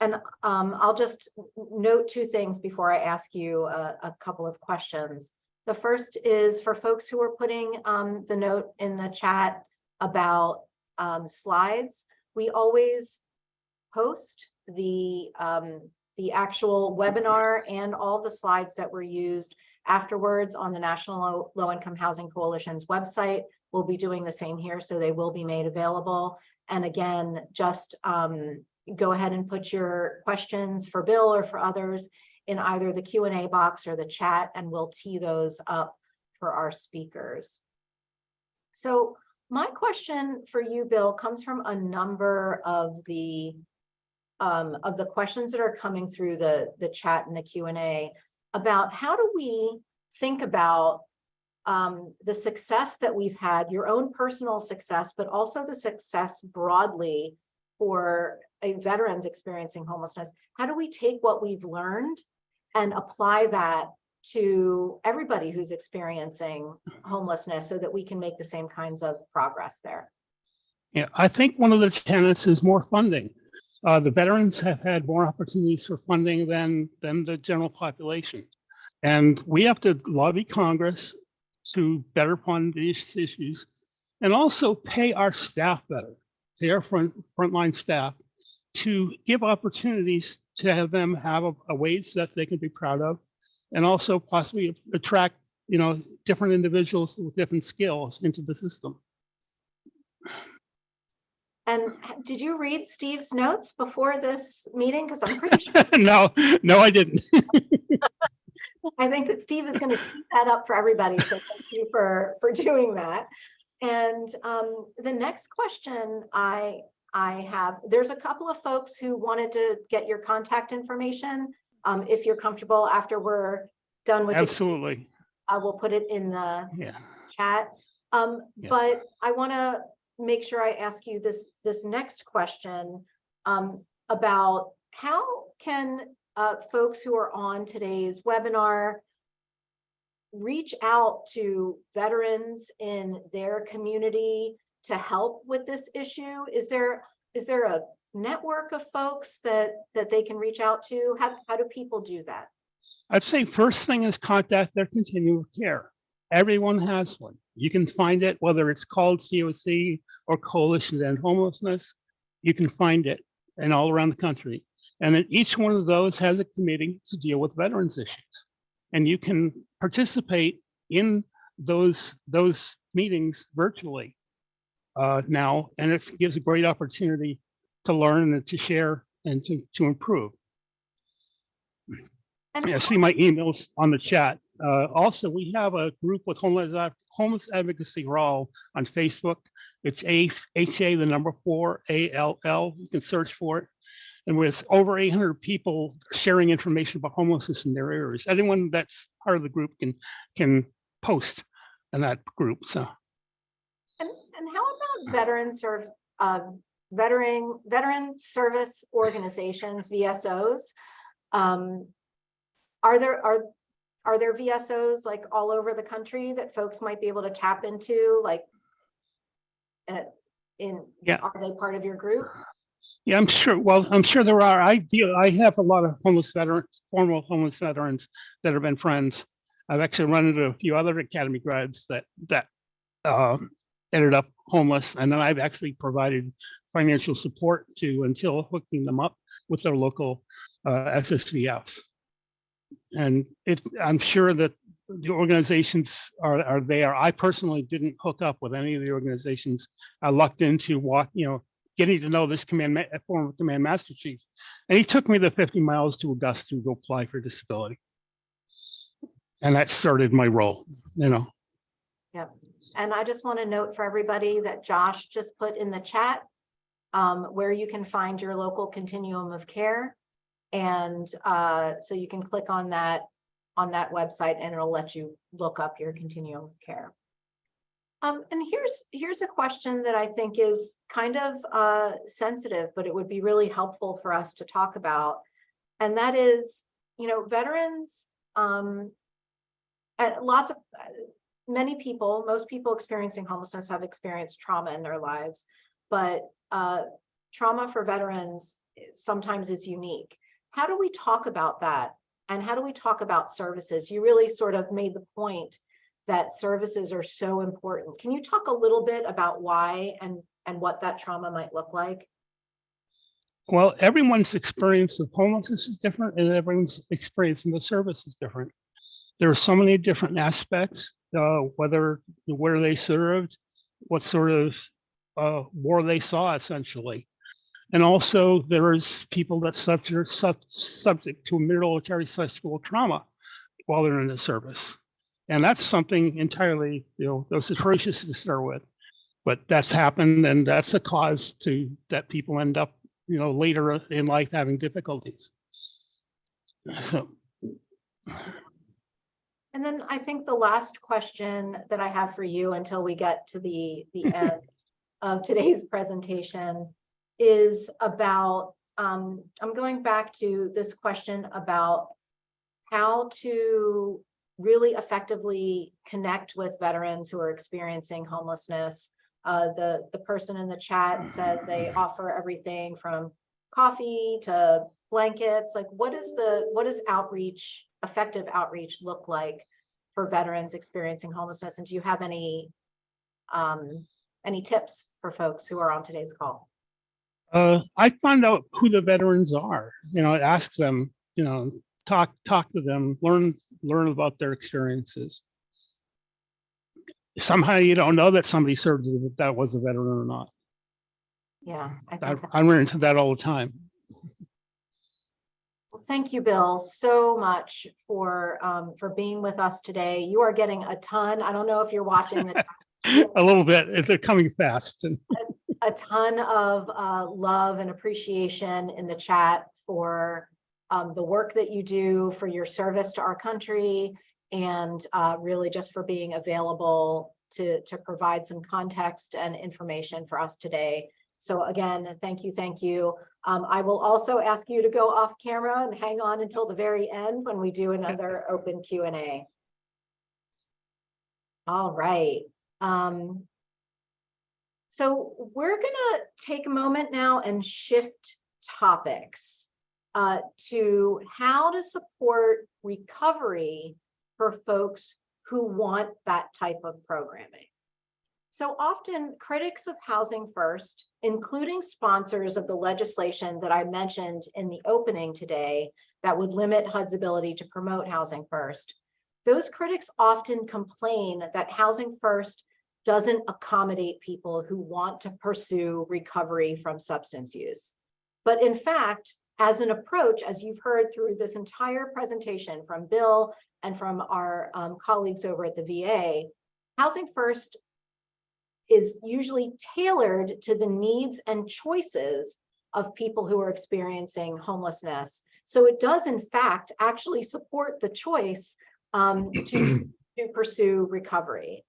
And I'll just note two things before I ask you a couple of questions. The first is for folks who are putting the note in the chat about slides. We always post the actual webinar and all the slides that were used afterwards on the National Low Income Housing Coalition's website. We'll be doing the same here, so they will be made available. And again, just go ahead and put your questions for Bill or for others in either the Q&A box or the chat, and we'll tee those up for our speakers. So my question for you, Bill, comes from a number of the questions that are coming through the chat and the Q&A about how do we think about the success that we've had, your own personal success, but also the success broadly for veterans experiencing homelessness. How do we take what we've learned and apply that to everybody who's experiencing homelessness so that we can make the same kinds of progress there? Yeah, I think one of the tenets is more funding. The veterans have had more opportunities for funding than the general population. And we have to lobby Congress to better fund these issues and also pay our staff better, pay our frontline staff to give opportunities to have them have a wage that they can be proud of, and also possibly attract, different individuals with different skills into the system. And did you read Steve's notes before this meeting? Because I'm pretty sure. No, I didn't. I think that Steve is going to tee that up for everybody. So thank you for doing that. And the next question I have, there's a couple of folks who wanted to get your contact information. If you're comfortable after we're done with Absolutely. I will put it in the chat. But I want to make sure I ask you this next question about how can folks who are on today's webinar reach out to veterans in their community to help with this issue? Is there a network of folks that they can reach out to? How do people do that? I'd say first thing is contact their continuum of care. Everyone has one. You can find it, whether it's called COC or Coalition to End Homelessness. You can find it and all around the country. And then each one of those has a committee to deal with veterans issues. And you can participate in those meetings virtually now, and it gives a great opportunity to learn and to share and to improve. And I see my emails on the chat. Also, we have a group with Homeless Advocacy Raw on Facebook. It's HA, the number 4, ALL. You can search for it. And with over 800 people sharing information about homelessness in their areas, anyone that's part of the group can post in that group. So, and how about veteran service organizations, VSOs? Are there VSOs like all over the country that folks might be able to tap into? Like, yeah. Are they part of your group? Yeah, I'm sure. Well, I'm sure there are. I have a lot of homeless veterans, former homeless veterans that have been friends. I've actually run into a few other academy grads that ended up homeless, and then I've actually provided financial support to until hooking them up with their local SSVFs. And I'm sure that the organizations are there. I personally didn't hook up with any of the organizations. I lucked into getting to know this former command master chief, and he took me the 50 miles to Augusta to go apply for disability, and that started my role. Yep. And I just want to note for everybody that Josh just put in the chat where you can find your local continuum of care. And so you can click on that website and it'll let you look up your continuum of care. And here's a question that I think is kind of sensitive, but it would be really helpful for us to talk about. And that is, veterans, and most people experiencing homelessness have experienced trauma in their lives, but trauma for veterans sometimes is unique. How do we talk about that? And how do we talk about services? You really sort of made the point that services are so important. Can you talk a little bit about why and what that trauma might look like? Well, everyone's experience of homelessness is different, and everyone's experience in the service is different. There are so many different aspects, where they served, what sort of war they saw, essentially. And also there's people that subject to military sexual trauma while they're in the service. And that's something entirely, that's atrocious to start with, but that's happened, and that's a cause that people end up, later in life having difficulties. So. And then I think the last question that I have for you until we get to the end of today's presentation is about, I'm going back to this question about how to really effectively connect with veterans who are experiencing homelessness. The person in the chat says they offer everything from coffee to blankets. Like, what does effective outreach look like for veterans experiencing homelessness? And do you have any tips for folks who are on today's call? I find out who the veterans are, ask them, talk to them, learn about their experiences. Somehow you don't know that somebody served, if that was a veteran or not. Yeah, I run into that all the time. Well, thank you, Bill, so much for being with us today. You are getting a ton. I don't know if you're watching the a little bit. They're coming fast. A ton of love and appreciation in the chat for the work that you do, for your service to our country, and really just for being available to provide some context and information for us today. So again, thank you. I will also ask you to go off camera and hang on until the very end when we do another open Q&A. All right. So we're gonna take a moment now and shift topics to how to support recovery for folks who want that type of programming. So often critics of Housing First, including sponsors of the legislation that I mentioned in the opening today that would limit HUD's ability to promote Housing First, those critics often complain that Housing First doesn't accommodate people who want to pursue recovery from substance use. But in fact, as an approach, as you've heard through this entire presentation from Bill and from our colleagues over at the VA, Housing First is usually tailored to the needs and choices of people who are experiencing homelessness. So it does, in fact, actually support the choice to pursue recovery.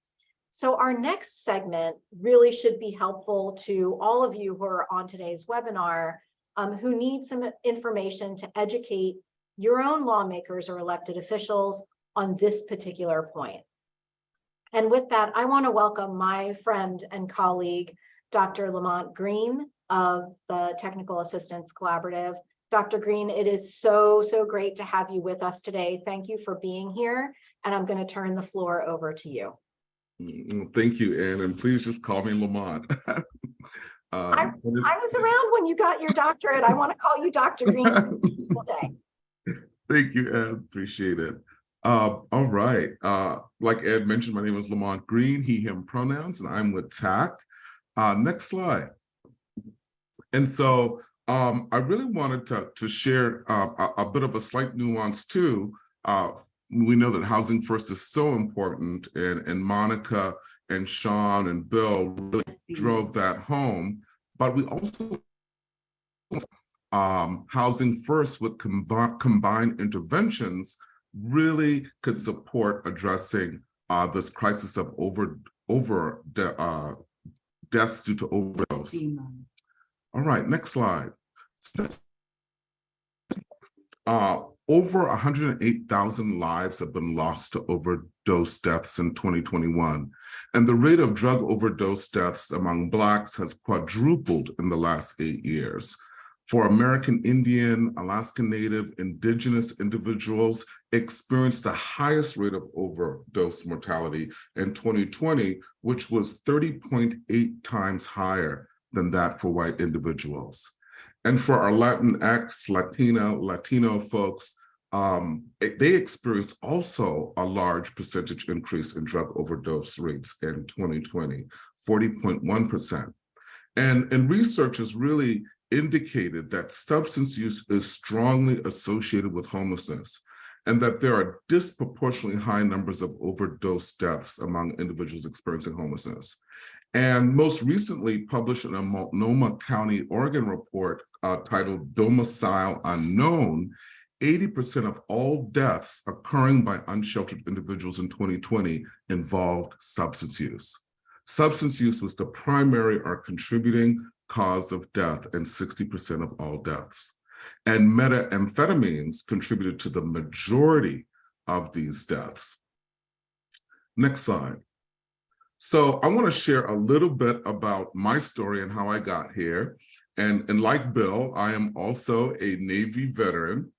So our next segment really should be helpful to all of you who are on today's webinar, who need some information to educate your own lawmakers or elected officials on this particular point. And with that, I want to welcome my friend and colleague, Dr. Lamont Green of the Technical Assistance Collaborative. Dr. Green, it is so great to have you with us today. Thank you for being here. And I'm going to turn the floor over to you. Thank you, Ann, and please just call me Lamont. I was around when you got your doctorate. I want to call you Dr. Green today. Thank you, Ann. Appreciate it. All right. Like Ed mentioned, my name is Lamont Green, he, him pronouns, and I'm with TAC. Next slide. And so I really wanted to share a bit of a slight nuance too. We know that Housing First is so important, and Monica and Sean and Bill really drove that home. But we also Housing First with combined interventions really could support addressing this crisis of deaths due to overdose. All right, next slide. Over 108,000 lives have been lost to overdose deaths in 2021, and the rate of drug overdose deaths among Blacks has quadrupled in the last 8 years. For American Indian, Alaska Native, Indigenous individuals experienced the highest rate of overdose mortality in 2020, which was 30.8 times higher than that for white individuals. And for our Latinx, Latino folks, they experienced also a large percentage increase in drug overdose rates in 2020, 40.1%. And research has really indicated that substance use is strongly associated with homelessness, and that there are disproportionately high numbers of overdose deaths among individuals experiencing homelessness. And most recently published in a Multnomah County, Oregon report titled Domicile Unknown, 80% of all deaths occurring by unsheltered individuals in 2020 involved substance use. Substance use was the primary or contributing cause of death in 60% of all deaths. And methamphetamines contributed to the majority of these deaths. Next slide. So I want to share a little bit about my story and how I got here. And like Bill, I am also a Navy veteran.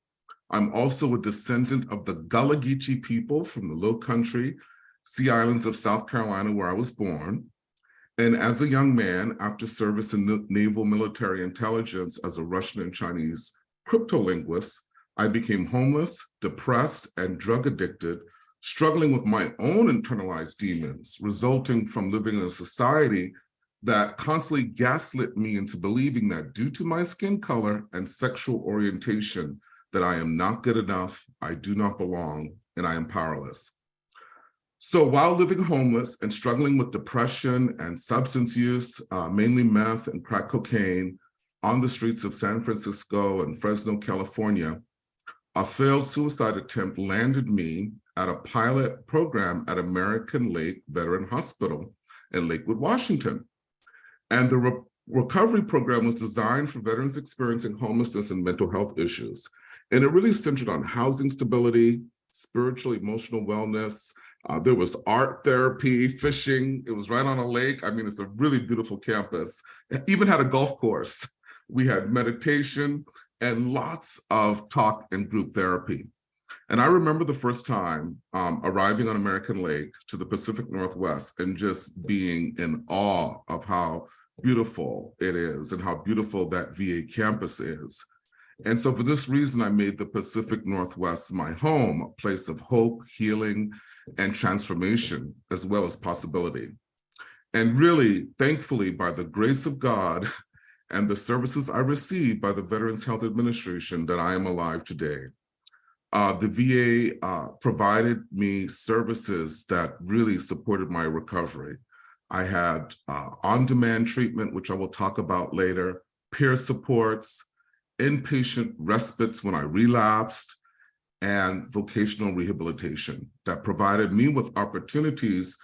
I'm also a descendant of the Gullah Geechee people from the Low Country, Sea Islands of South Carolina, where I was born. And as a young man, after service in naval military intelligence as a Russian and Chinese cryptolinguist, I became homeless, depressed, and drug addicted, struggling with my own internalized demons, resulting from living in a society that constantly gaslit me into believing that due to my skin color and sexual orientation, that I am not good enough, I do not belong, and I am powerless. So while living homeless and struggling with depression and substance use, mainly meth and crack cocaine, on the streets of San Francisco and Fresno, California, a failed suicide attempt landed me at a pilot program at American Lake Veteran Hospital in Lakewood, Washington. And the recovery program was designed for veterans experiencing homelessness and mental health issues. And it really centered on housing stability, spiritual, emotional wellness, There was art therapy, fishing. It was right on a lake. I mean, it's a really beautiful campus. It even had a golf course. We had meditation and lots of talk and group therapy. And I remember the first time arriving on American Lake to the Pacific Northwest and just being in awe of how beautiful it is and how beautiful that VA campus is. And so for this reason, I made the Pacific Northwest my home, a place of hope, healing, and transformation, as well as possibility. And really, thankfully, by the grace of God and the services I received by the Veterans Health Administration, that I am alive today. The VA provided me services that really supported my recovery. I had on-demand treatment, which I will talk about later, peer supports, inpatient respites when I relapsed, and vocational rehabilitation that provided me with opportunities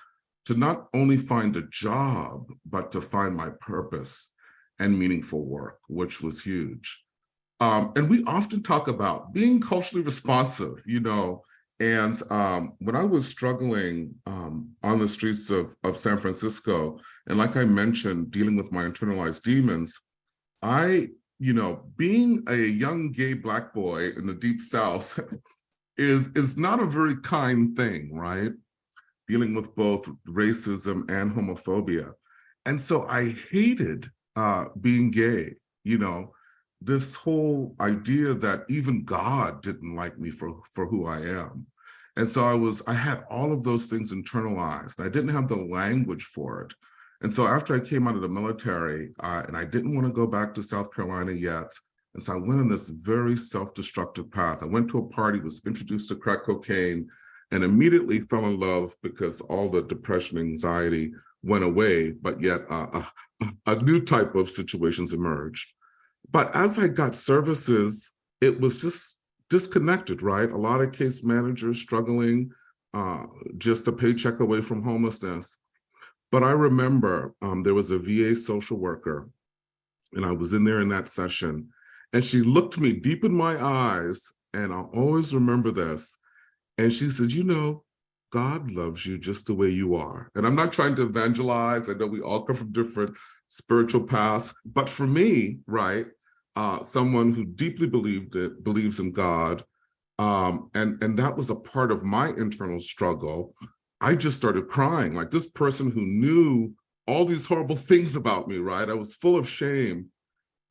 to not only find a job, but to find my purpose and meaningful work, which was huge. And we often talk about being culturally responsive, you know, and when I was struggling on the streets of San Francisco, and like I mentioned, dealing with my internalized demons, you know, being a young gay Black boy in the Deep South is not a very kind thing, right? Dealing with both racism and homophobia. And so I hated being gay, you know, this whole idea that even God didn't like me for who I am. And so I had all of those things internalized. I didn't have the language for it. And so after I came out of the military, and I didn't want to go back to South Carolina yet, and so I went on this very self-destructive path. I went to a party, was introduced to crack cocaine, and immediately fell in love because all the depression, anxiety went away, but yet a new type of situations emerged. But as I got services, it was just disconnected, right? A lot of case managers struggling, just a paycheck away from homelessness. But I remember there was a VA social worker, and I was in there in that session, and she looked me deep in my eyes, and I'll always remember this. And she said, you know, God loves you just the way you are. And I'm not trying to evangelize. I know we all come from different spiritual paths, but for me, right, someone who deeply believes in God, and that was a part of my internal struggle. I just started crying, like this person who knew all these horrible things about me, right? I was full of shame,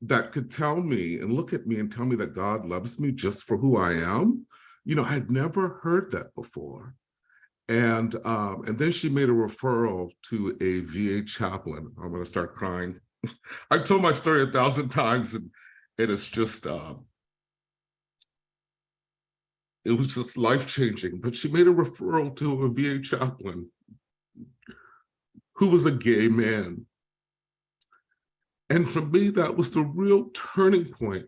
that could tell me and look at me and tell me that God loves me just for who I am. You know, I'd never heard that before. And then she made a referral to a VA chaplain. I'm gonna start crying. I've told my story 1,000 times, and it is just, it was just life-changing. But she made a referral to a VA chaplain who was a gay man. And for me, that was the real turning point.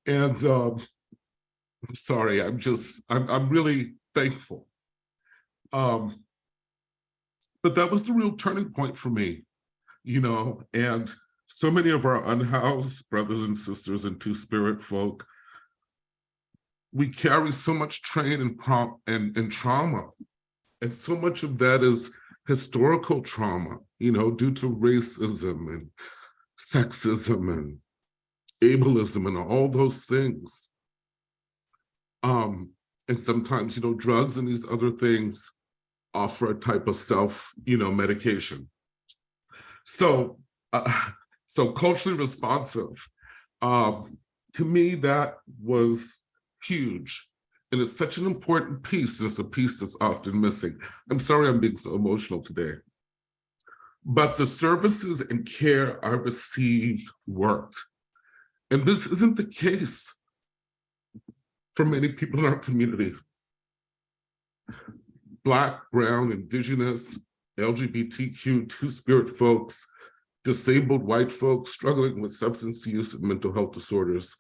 And I'm sorry, I'm really thankful. But that was the real turning point for me, you know, and so many of our unhoused brothers and sisters and Two-Spirit folk, we carry so much strain and trauma. And so much of that is historical trauma, you know, due to racism and sexism and ableism and all those things. And sometimes, you know, drugs and these other things offer a type of self, you know, medication. So, so culturally responsive, to me, that was huge. And it's such an important piece, and it's a piece that's often missing. I'm sorry I'm being so emotional today. But the services and care I received worked. And this isn't the case for many people in our community. Black, brown, indigenous, LGBTQ, Two-Spirit folks, disabled white folks struggling with substance use and mental health disorders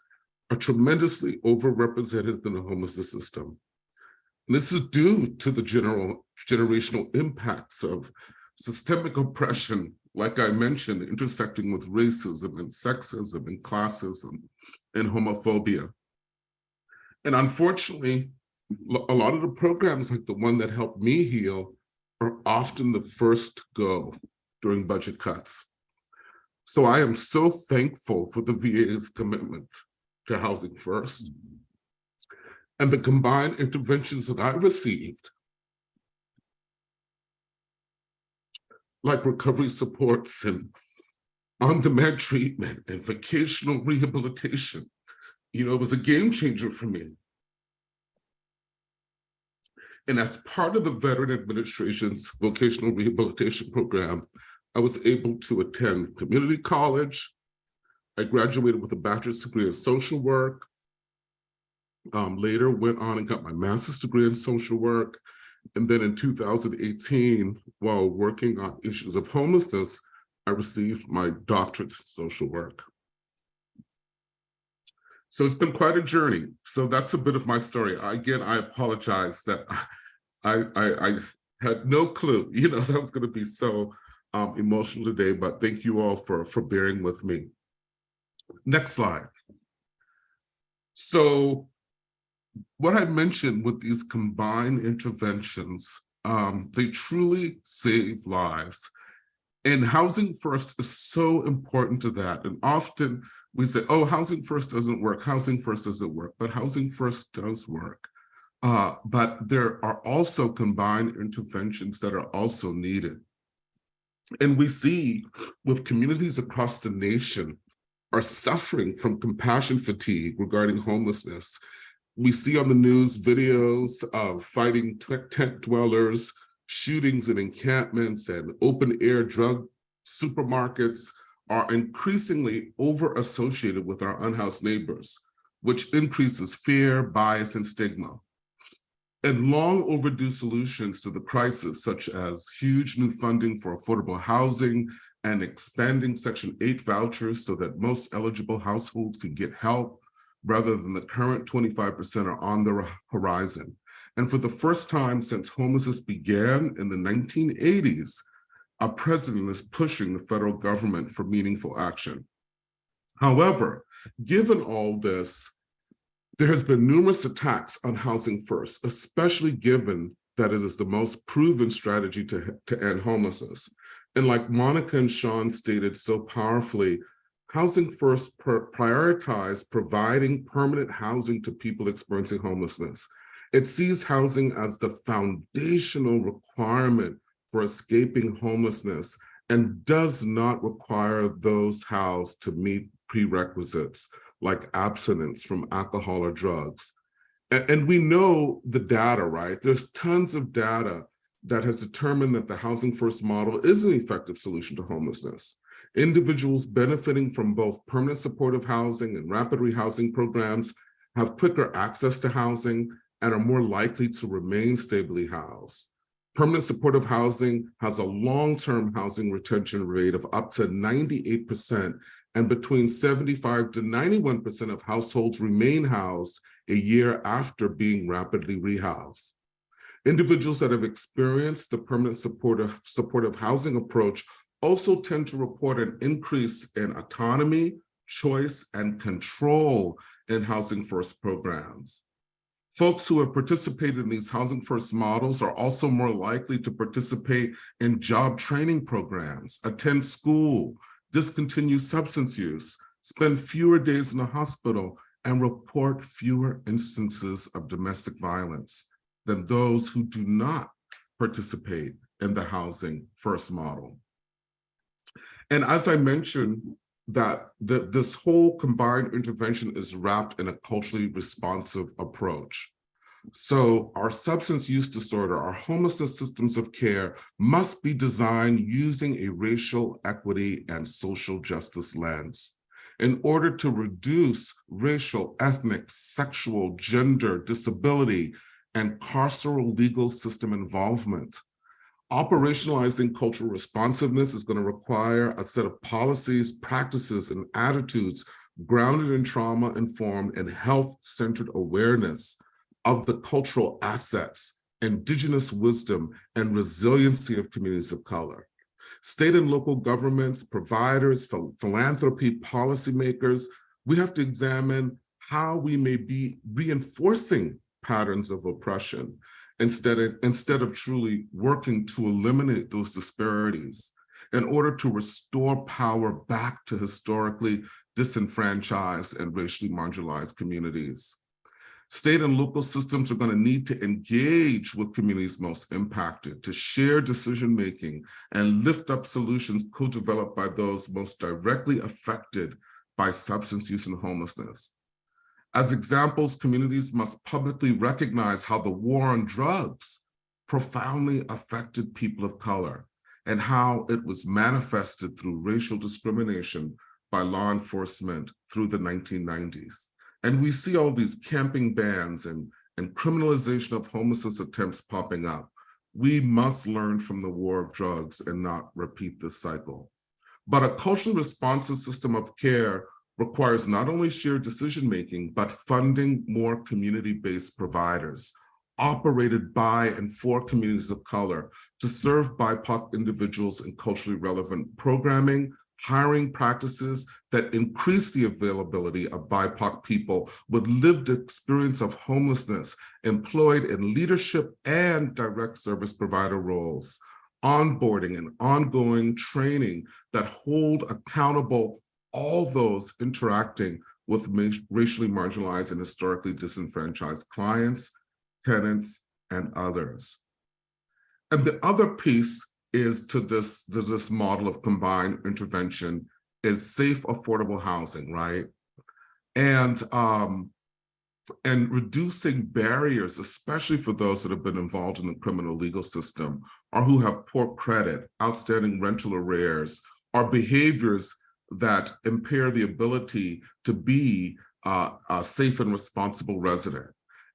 are tremendously overrepresented in the homelessness system. And this is due to the generational impacts of systemic oppression, like I mentioned, intersecting with racism and sexism and classism and homophobia. And unfortunately, A lot of the programs, like the one that helped me heal, are often the first to go during budget cuts. So I am so thankful for the VA's commitment to Housing First and the combined interventions that I received, like recovery supports and on-demand treatment and vocational rehabilitation. You know, it was a game changer for me. And as part of the Veteran Administration's vocational rehabilitation program, I was able to attend community college. I graduated with a bachelor's degree in social work. Later went on and got my master's degree in social work. And then in 2018, while working on issues of homelessness, I received my doctorate in social work. So it's been quite a journey. So that's a bit of my story. Again, I apologize that I had no clue, you know, that was going to be so emotional today, but thank you all for bearing with me. Next slide. So what I mentioned with these combined interventions, they truly save lives. And Housing First is so important to that. And often we say, oh, Housing First doesn't work, Housing First doesn't work, but Housing First does work. But there are also combined interventions that are also needed. And we see with communities across the nation are suffering from compassion fatigue regarding homelessness. We see on the news videos of fighting tent dwellers, shootings in encampments, and open air drug supermarkets are increasingly over-associated with our unhoused neighbors, which increases fear, bias, and stigma. And long overdue solutions to the crisis, such as huge new funding for affordable housing and expanding Section 8 vouchers so that most eligible households can get help, rather than the current 25%, are on the horizon. And for the first time since homelessness began in the 1980s, our president is pushing the federal government for meaningful action. However, given all this, there has been numerous attacks on Housing First, especially given that it is the most proven strategy to end homelessness. And like Monica and Sean stated so powerfully, Housing First prioritized providing permanent housing to people experiencing homelessness. It sees housing as the foundational requirement for escaping homelessness and does not require those housed to meet prerequisites like abstinence from alcohol or drugs. And we know the data, right? There's tons of data that has determined that the Housing First model is an effective solution to homelessness. Individuals benefiting from both permanent supportive housing and rapid rehousing programs have quicker access to housing and are more likely to remain stably housed. Permanent supportive housing has a long-term housing retention rate of up to 98%, and between 75 to 91% of households remain housed a year after being rapidly rehoused. Individuals that have experienced the permanent supportive housing approach also tend to report an increase in autonomy, choice, and control in Housing First programs. Folks who have participated in these Housing First models are also more likely to participate in job training programs, attend school, discontinue substance use, spend fewer days in the hospital, and report fewer instances of domestic violence than those who do not participate in the Housing First model. And as I mentioned, that this whole combined intervention is wrapped in a culturally responsive approach. So our substance use disorder, our homelessness systems of care must be designed using a racial equity and social justice lens in order to reduce racial, ethnic, sexual, gender, disability, and carceral legal system involvement. Operationalizing cultural responsiveness is going to require a set of policies, practices, and attitudes grounded in trauma-informed and health-centered awareness of the cultural assets, indigenous wisdom, and resiliency of communities of color. State and local governments, providers, philanthropy, policymakers, we have to examine how we may be reinforcing patterns of oppression, instead of truly working to eliminate those disparities in order to restore power back to historically disenfranchised and racially marginalized communities. State and local systems are going to need to engage with communities most impacted, to share decision-making and lift up solutions co-developed by those most directly affected by substance use and homelessness. As examples, communities must publicly recognize how the war on drugs profoundly affected people of color and how it was manifested through racial discrimination by law enforcement through the 1990s. And we see all these camping bans and criminalization of homelessness attempts popping up. We must learn from the war of drugs and not repeat this cycle. But a culturally responsive system of care requires not only shared decision-making, but funding more community-based providers operated by and for communities of color to serve BIPOC individuals in culturally relevant programming, hiring practices that increase the availability of BIPOC people with lived experience of homelessness employed in leadership and direct service provider roles, onboarding and ongoing training that hold accountable all those interacting with racially marginalized and historically disenfranchised clients, tenants, and others. And the other piece is to this model of combined intervention is safe, affordable housing, right? And reducing barriers, especially for those that have been involved in the criminal legal system or who have poor credit, outstanding rental arrears, or behaviors that impair the ability to be a safe and responsible resident.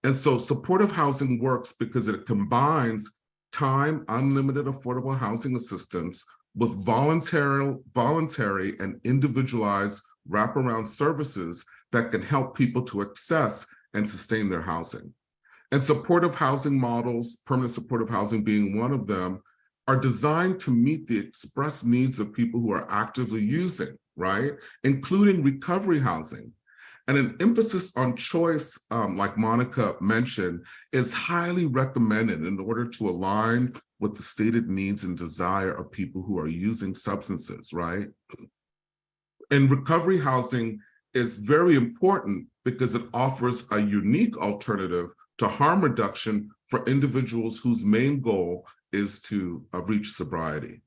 And so supportive housing works because it combines time, unlimited affordable housing assistance with voluntary and individualized wraparound services that can help people to access and sustain their housing. And supportive housing models, permanent supportive housing being one of them, are designed to meet the express needs of people who are actively using, right? Including recovery housing. And an emphasis on choice, like Monica mentioned, is highly recommended in order to align with the stated needs and desire of people who are using substances, right? And recovery housing is very important because it offers a unique alternative to harm reduction for individuals whose main goal is to reach sobriety.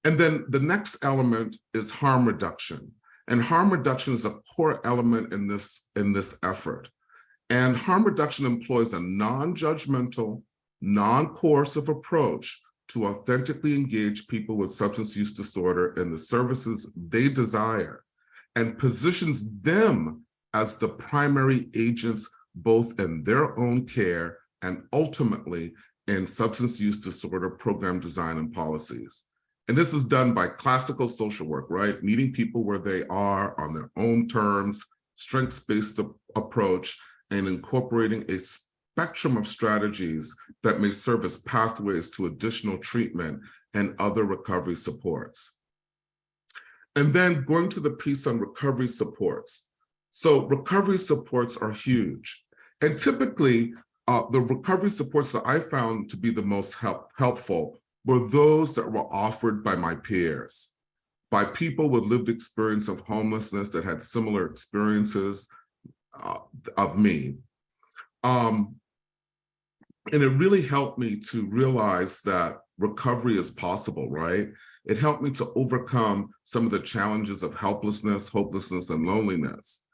And then the next element is harm reduction. And harm reduction is a core element in this effort. And harm reduction employs a non-judgmental, non-coercive approach to authentically engage people with substance use disorder in the services they desire and positions them as the primary agents both in their own care and ultimately in substance use disorder program design and policies. And this is done by classical social work, right? Meeting people where they are on their own terms, strengths-based approach, and incorporating a spectrum of strategies that may serve as pathways to additional treatment and other recovery supports. And then going to the piece on recovery supports. So recovery supports are huge. And typically, the recovery supports that I found to be the most helpful were those that were offered by my peers, by people with lived experience of homelessness that had similar experiences of me. And it really helped me to realize that recovery is possible, right? It helped me to overcome some of the challenges of helplessness, hopelessness, and loneliness.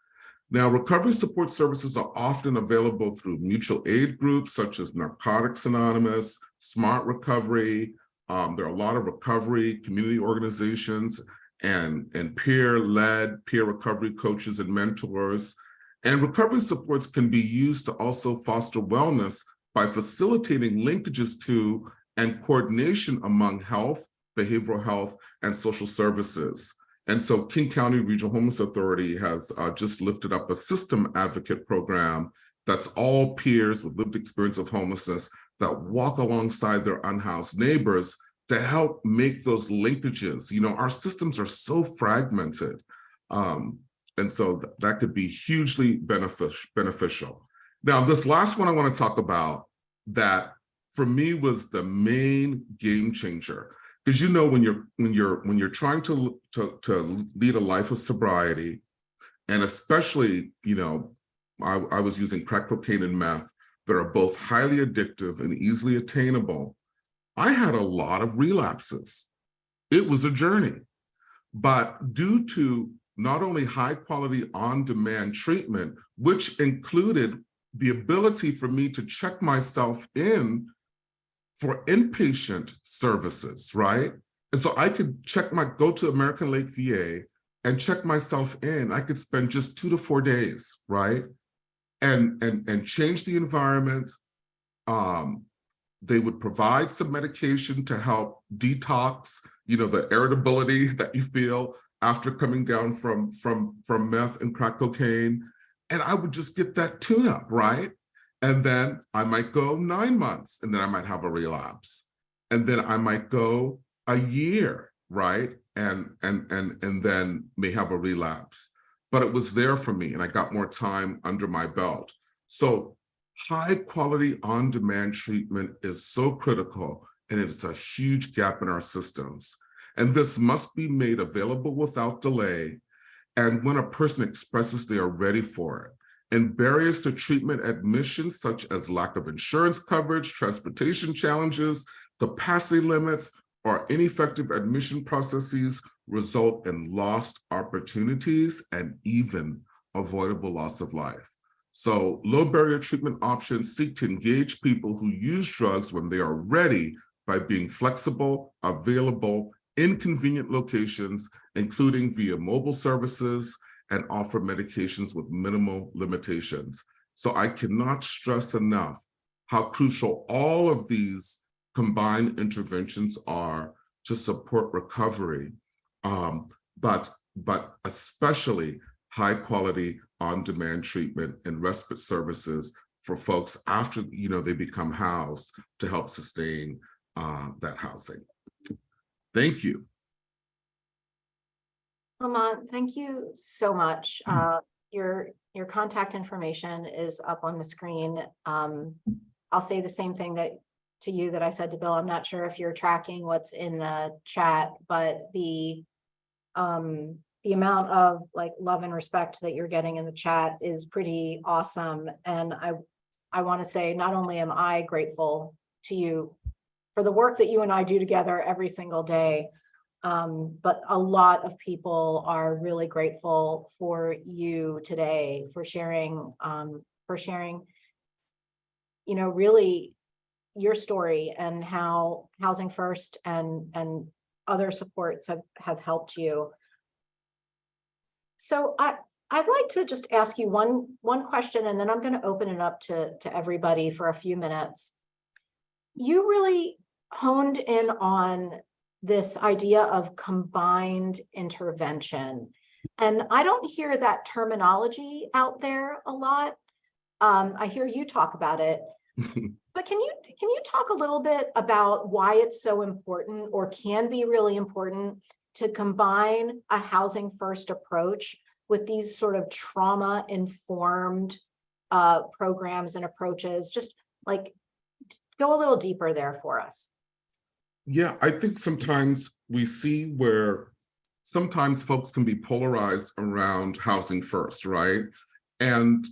Now, recovery support services are often available through mutual aid groups such as Narcotics Anonymous, Smart Recovery. There are a lot of recovery community organizations and peer-led peer recovery coaches and mentors. And recovery supports can be used to also foster wellness by facilitating linkages to and coordination among health, behavioral health, and social services. And so King County Regional Homeless Authority has just lifted up a system advocate program that's all peers with lived experience of homelessness that walk alongside their unhoused neighbors to help make those linkages. You know, our systems are so fragmented. And so that could be hugely beneficial. Now, this last one I want to talk about that for me was the main game changer. Because when you're trying to lead a life of sobriety, and especially, I was using crack cocaine and meth that are both highly addictive and easily attainable. I had a lot of relapses. It was a journey. But due to not only high quality on-demand treatment, which included the ability for me to check myself in for inpatient services, right? And so I could go to American Lake VA and check myself in. I could spend just 2 to 4 days, right? And change the environment. They would provide some medication to help detox, the irritability that you feel after coming down from meth and crack cocaine. And I would just get that tune-up, right? And then I might go 9 months, and then I might have a relapse. And then I might go a year, right? And then may have a relapse. But it was there for me, and I got more time under my belt. So high quality on-demand treatment is so critical, and it's a huge gap in our systems. And this must be made available without delay, and when a person expresses they are ready for it. And barriers to treatment admission, such as lack of insurance coverage, transportation challenges, capacity limits, or ineffective admission processes result in lost opportunities and even avoidable loss of life. So low barrier treatment options seek to engage people who use drugs when they are ready by being flexible, available, in convenient locations, including via mobile services, and offer medications with minimal limitations. So I cannot stress enough how crucial all of these combined interventions are to support recovery, but especially high quality on-demand treatment and respite services for folks after they become housed to help sustain that housing. Thank you. Lamont, thank you so much. Your contact information is up on the screen. I'll say the same thing to you that I said to Bill. I'm not sure if you're tracking what's in the chat, but the amount of love and respect that you're getting in the chat is pretty awesome. And I want to say, not only am I grateful to you for the work that you and I do together every single day, but a lot of people are really grateful for you today, for sharing, really your story and how Housing First and other supports have helped you. So I'd like to just ask you one question, and then I'm going to open it up to everybody for a few minutes. You really honed in on this idea of combined intervention. And I don't hear that terminology out there a lot. I hear you talk about it. But can you talk a little bit about why it's so important, or can be really important, to combine a Housing First approach with these sort of trauma-informed programs and approaches? Just go a little deeper there for us. Yeah, I think sometimes we see where sometimes folks can be polarized around Housing First, right? And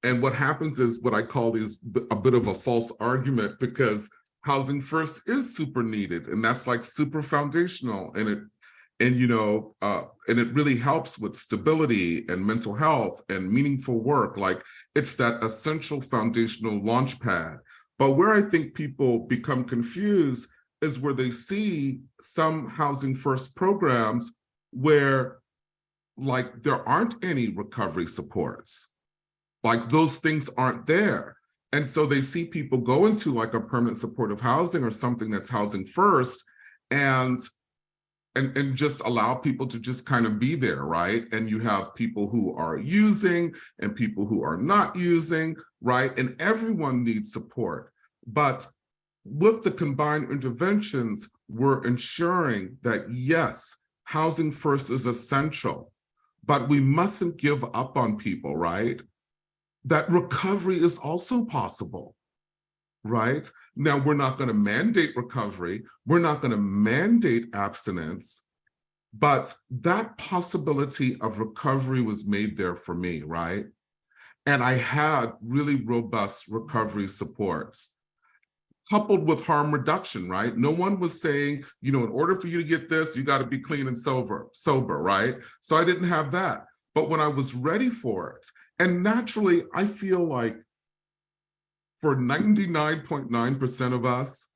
what happens is what I call is a bit of a false argument, because Housing First is super needed, and that's super foundational, and it really helps with stability and mental health and meaningful work. It's that essential foundational launch pad. But where I think people become confused is where they see some Housing First programs where there aren't any recovery supports. Those things aren't there. And so they see people go into a permanent supportive housing or something that's Housing First, and just allow people to just kind of be there, right? And you have people who are using and people who are not using, right? And everyone needs support. But with the combined interventions, we're ensuring that, yes, Housing First is essential, but we mustn't give up on people, right? that recovery is also possible, right? Now, we're not going to mandate recovery. We're not going to mandate abstinence, but that possibility of recovery was made there for me, right? And I had really robust recovery supports, coupled with harm reduction, right? No one was saying, in order for you to get this, you got to be clean and sober, right? So I didn't have that. But when I was ready for it, and naturally, I feel like for 99.9% of us,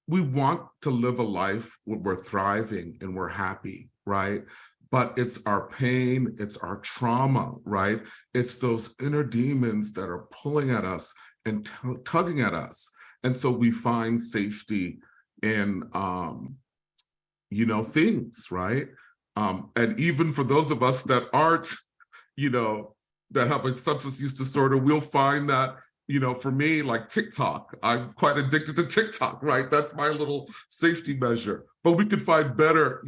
we want to live a life where we're thriving and we're happy, right? But it's our pain, it's our trauma, right? It's those inner demons that are pulling at us and tugging at us. And so we find safety in, things, right? And even for those of us that aren't, that have a substance use disorder, we'll find that, for me, like TikTok, I'm quite addicted to TikTok, right? That's my little safety measure. But we could find better,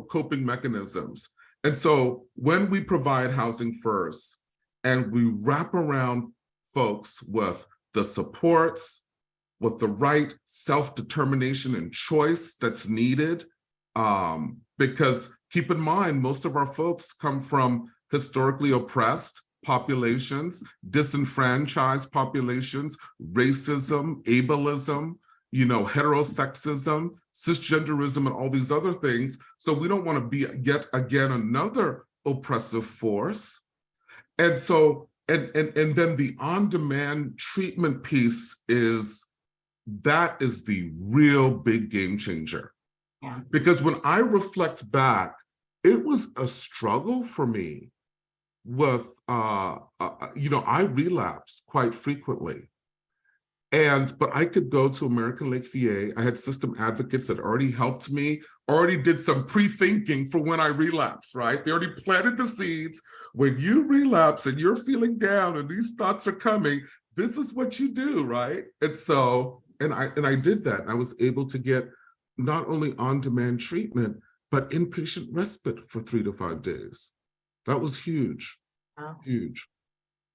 coping mechanisms. And so when we provide Housing First and we wrap around folks with the supports, with the right self-determination and choice that's needed, because keep in mind, most of our folks come from historically oppressed populations, disenfranchised populations, racism, ableism, heterosexism, cisgenderism, and all these other things. So we don't want to be yet again another oppressive force. And so, and then the on-demand treatment piece is the real big game changer. Yeah. Because when I reflect back, it was a struggle for me with, I relapsed quite frequently. But I could go to American Lake VA. I had system advocates that already helped me, already did some pre-thinking for when I relapse, right? They already planted the seeds. When you relapse and you're feeling down and these thoughts are coming, this is what you do, right? And so, and I did that. I was able to get not only on-demand treatment, but inpatient respite for 3 to 5 days. That was huge, Wow. huge.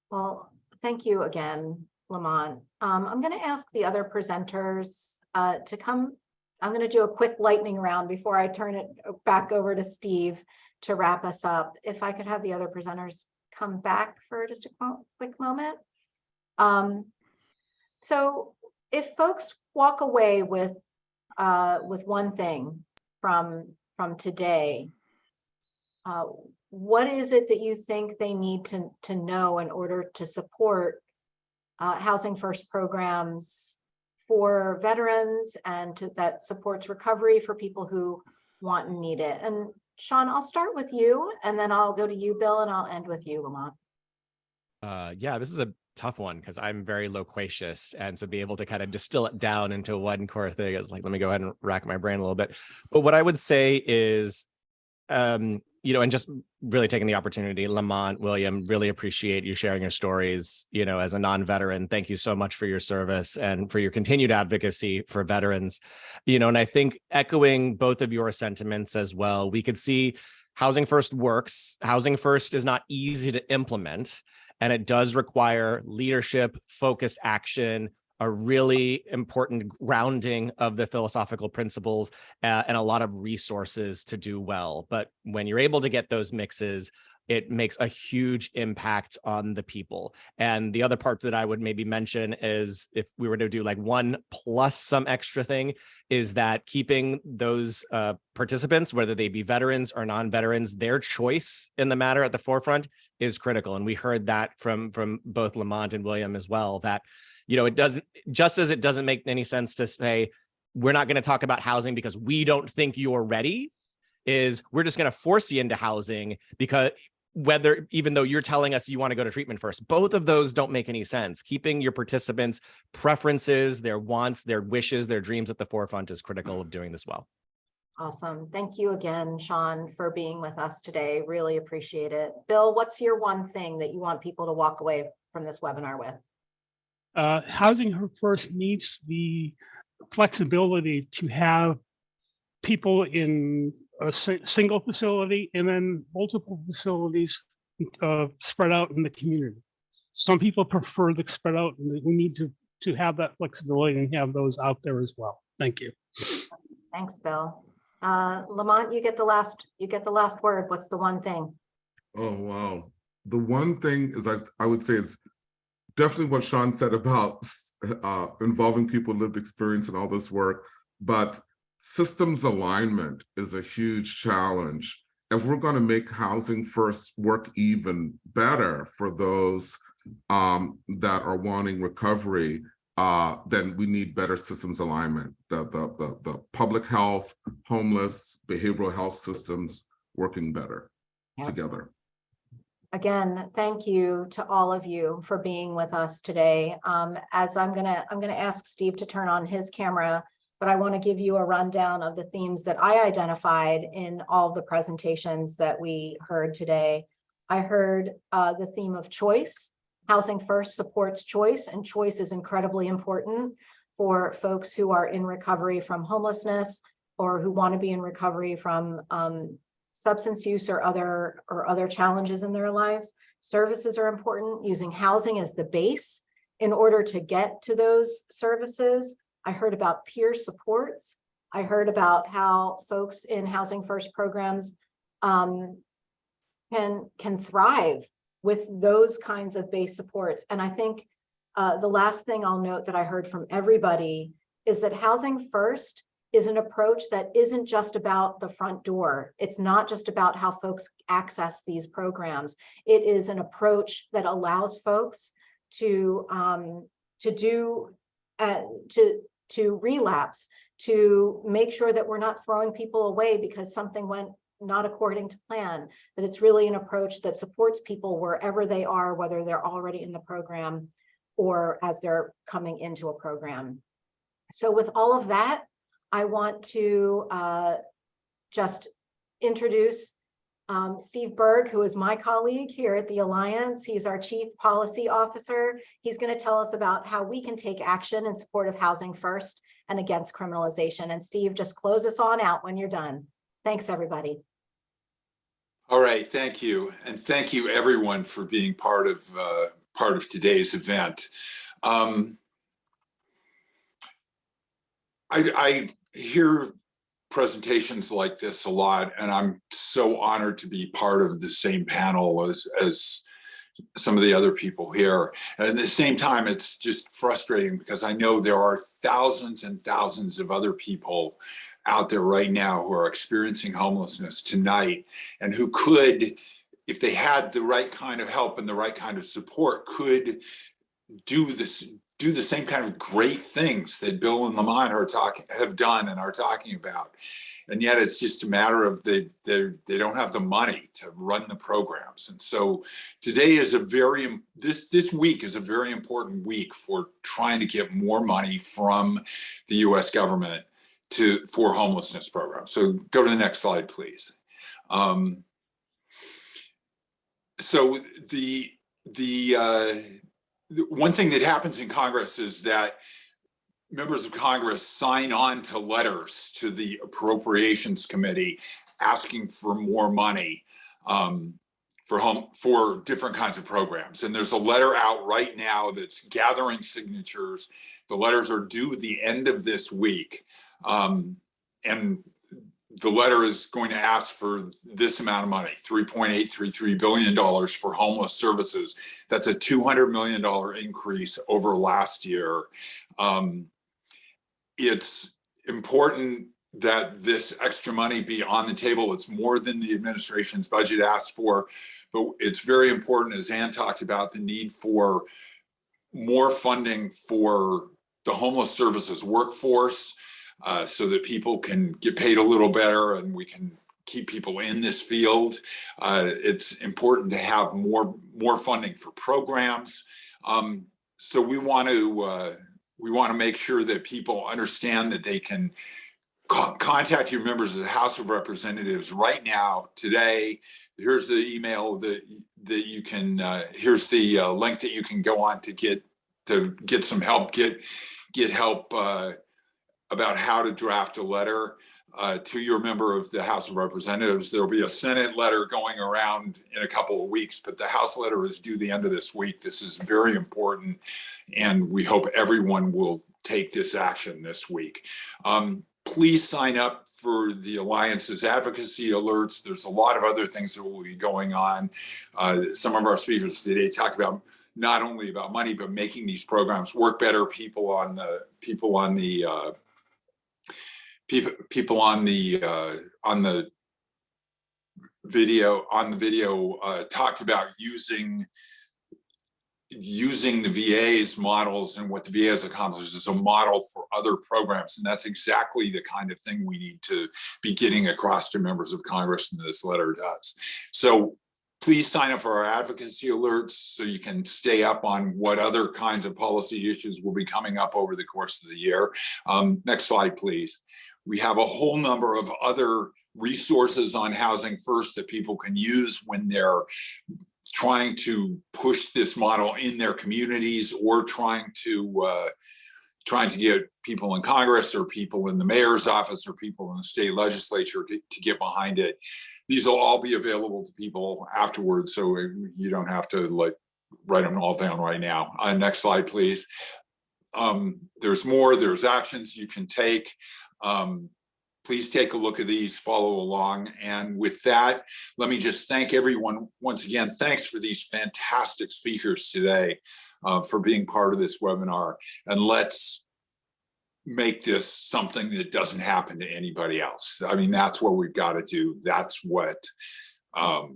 Well, thank you again, Lamont. I'm going to ask the other presenters to come. I'm going to do a quick lightning round before I turn it back over to Steve to wrap us up. If I could have the other presenters come back for just a quick moment. So if folks walk away with one thing from today, what is it that you think they need to know in order to support Housing First programs for veterans and that supports recovery for people who want and need it? And Sean, I'll start with you, and then I'll go to you, Bill, and I'll end with you, Lamont. Yeah, this is a tough one because I'm very loquacious, and to be able to kind of distill it down into one core thing is like, let me go ahead and rack my brain a little bit. But what I would say is, and just really taking the opportunity, Lamont, William, really appreciate you sharing your stories, as a non-veteran. Thank you so much for your service and for your continued advocacy for veterans. And I think echoing both of your sentiments as well, we could see Housing First works. Housing First is not easy to implement, and it does require leadership, focused action, a really important grounding of the philosophical principles, and a lot of resources to do well. But when you're able to get those mixes, it makes a huge impact on the people. And the other part that I would maybe mention is, if we were to do like one plus some extra thing, is that keeping those participants, whether they be veterans or non-veterans, their choice in the matter at the forefront is critical. And we heard that from both Lamont and William as well, that it doesn't, just as it doesn't make any sense to say, we're not going to talk about housing because we don't think you're ready, is we're just going to force you into housing because even though you're telling us you want to go to treatment first. Both of those don't make any sense. Keeping your participants' preferences, their wants, their wishes, their dreams at the forefront is critical of doing this well. Awesome. Thank you again, Sean, for being with us today. Really appreciate it. Bill, what's your one thing that you want people to walk away from this webinar with? Housing First needs the flexibility to have people in a single facility and then multiple facilities spread out in the community. Some people prefer the spread out, and we need to have that flexibility and have those out there as well. Thank you. Thanks, Bill. Lamont, you get the last word. What's the one thing? Oh, wow. The one thing is I would say is definitely what Sean said about involving people with lived experience and all this work, but systems alignment is a huge challenge. If we're going to make Housing First work even better for those that are wanting recovery, then we need better systems alignment. The public health, homeless, behavioral health systems working better together. Again, thank you to all of you for being with us today. As I'm gonna ask Steve to turn on his camera, but I want to give you a rundown of the themes that I identified in all the presentations that we heard today. I heard the theme of choice. Housing First supports choice, and choice is incredibly important for folks who are in recovery from homelessness or who want to be in recovery from substance use or other challenges in their lives. Services are important, using housing as the base in order to get to those services. I heard about peer supports. I heard about how folks in Housing First programs can thrive with those kinds of base supports. And I think the last thing I'll note that I heard from everybody is that Housing First is an approach that isn't just about the front door. It's not just about how folks access these programs. It is an approach that allows folks to relapse, to make sure that we're not throwing people away because something went not according to plan, that it's really an approach that supports people wherever they are, whether they're already in the program or as they're coming into a program. So with all of that, I want to just introduce Steve Berg, who is my colleague here at the Alliance. He's our Chief Policy Officer. He's going to tell us about how we can take action in support of Housing First and against criminalization. And Steve, just close us on out when you're done. Thanks, everybody. All right, thank you. And thank you everyone for being part of today's event. I hear presentations like this a lot, and I'm so honored to be part of the same panel as some of the other people here. And at the same time, it's just frustrating because I know there are thousands and thousands of other people out there right now who are experiencing homelessness tonight and who could, if they had the right kind of help and the right kind of support, could do the same kind of great things that Bill and Lamont have done and are talking about. And yet it's just a matter of they don't have the money to run the programs. And so today is this week is a very important week for trying to get more money from the US government for homelessness programs. So go to the next slide, please. So the one thing that happens in Congress is that members of Congress sign on to letters to the Appropriations Committee asking for more money for different kinds of programs. And there's a letter out right now that's gathering signatures. The letters are due the end of this week. And the letter is going to ask for this amount of money, $3.833 billion for homeless services. That's a $200 million increase over last year. It's important that this extra money be on the table. It's more than the administration's budget asked for, but it's very important, as Ann talked about, the need for more funding for the homeless services workforce, so that people can get paid a little better and we can keep people in this field. It's important to have more funding for programs. So we want to make sure that people understand that they can contact your members of the House of Representatives right now, today. Here's the email that you can, here's the link that you can go on to get some help, get help about how to draft a letter. to your member of the House of Representatives. There'll be a Senate letter going around in a couple of weeks, but the House letter is due the end of this week. This is very important, and we hope everyone will take this action this week. Please sign up for the Alliance's advocacy alerts. There's a lot of other things that will be going on. Some of our speakers today talked about not only about money, but making these programs work better. People on the video talked about using the VA's models and what the VA has accomplished as a model for other programs. And that's exactly the kind of thing we need to be getting across to members of Congress, and this letter does. So please sign up for our advocacy alerts so you can stay up on what other kinds of policy issues will be coming up over the course of the year. Next slide, please. We have a whole number of other resources on Housing First that people can use when they're trying to push this model in their communities, or trying to get people in Congress or people in the mayor's office or people in the state legislature to get behind it. These will all be available to people afterwards, so you don't have to like write them all down right now. Next slide, please. There's more, there's actions you can take. Please take a look at these, follow along. And with that, let me just thank everyone once again. Thanks for these fantastic speakers today, for being part of this webinar. And let's make this something that doesn't happen to anybody else. I mean, that's what we've got to do. That's what our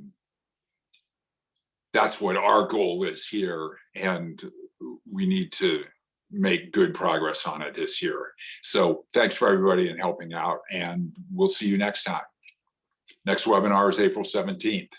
goal is here. And we need to make good progress on it this year. So thanks for everybody and helping out, and we'll see you next time. Next webinar is April 17th.